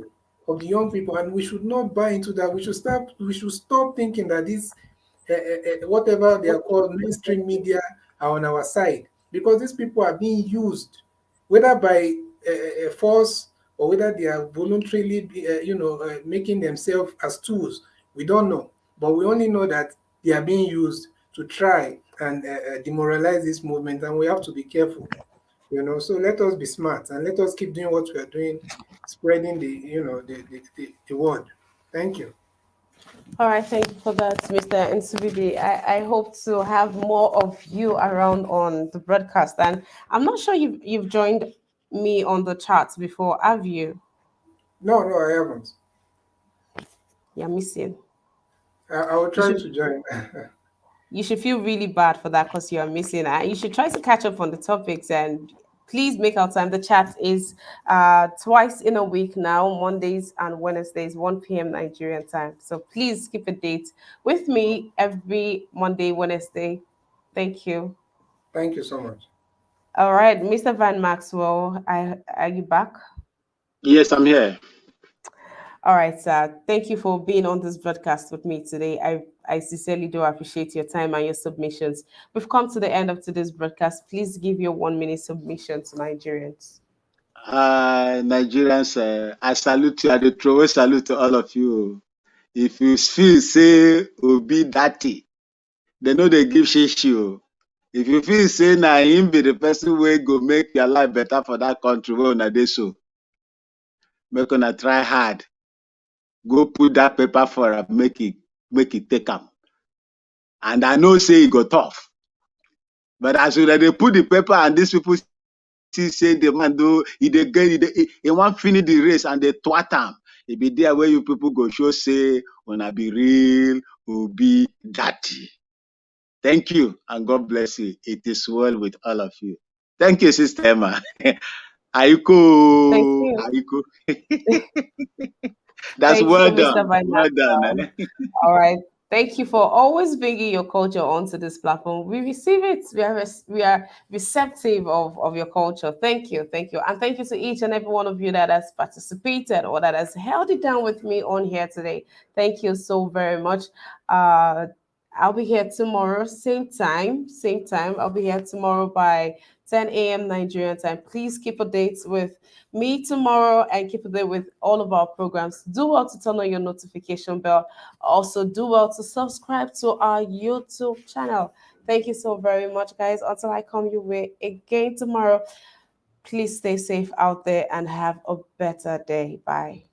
of the young people, and we should not buy into that. We should stop thinking that this whatever they are called mainstream media are on our side, because these people are being used whether by force or whether they are voluntarily making themselves as tools. We don't know, but we only know that they are being used to try and demoralize this movement, and we have to be careful. So let us be smart and let us keep doing what we are doing, spreading the word. Thank you. All right, thank you for that, Mr. Nsubidi. I hope to have more of you around on the broadcast. And I'm not sure you've joined me on the chat before, have you? No, I haven't. You're missing. I will You try should to join. you should feel really bad for that because you're missing. You should try to catch up on the topics and please make out time. The chat is twice in a week now, Mondays and Wednesdays, 1 p.m. Nigerian time. So please keep a date with me every Monday, Wednesday. Thank you. Thank you so much. All right, Mr. Van Maxwell, are you back? Yes, I'm here. All right, sir. Thank you for being on this broadcast with me today. I sincerely do appreciate your time and your submissions. We've come to the end of today's broadcast. Please give your 1 minute submission to Nigerians. Nigerians, I salute you. I dey throw a salute to all of you. If you feel say Obi dirty, they know they give shishi o. If you feel say na him be the person wey go make your life better for that country wey una dey so, make una try hard. Go put that paper for am, make it take am. And I know say e go tough. But as una dey put the paper and these people see say the man do e dey get e wan finish the race and dey twat am. E be there where you people go show say una be real Obi dirty. Thank you and God bless you. It is well with all of you. Thank you, Sister Emma. Thank Aiko, you. Aiko. That's Thank you, well Mr. done. Van Well done. Maxwell. All right. Thank you for always bringing your culture onto this platform. We receive it. We are receptive of your culture. Thank you. Thank you. And thank you to each and every one of you that has participated or that has held it down with me on here today. Thank you so very much. Uh, I'll be here tomorrow, same time, same time. I'll be here tomorrow by 10 a.m. Nigerian time. Please keep a date with me tomorrow and keep a date with all of our programs. Do well to turn on your notification bell. Also, do well to subscribe to our YouTube channel. Thank you so very much, guys. Until I come your way again tomorrow, please stay safe out there and have a better day. Bye.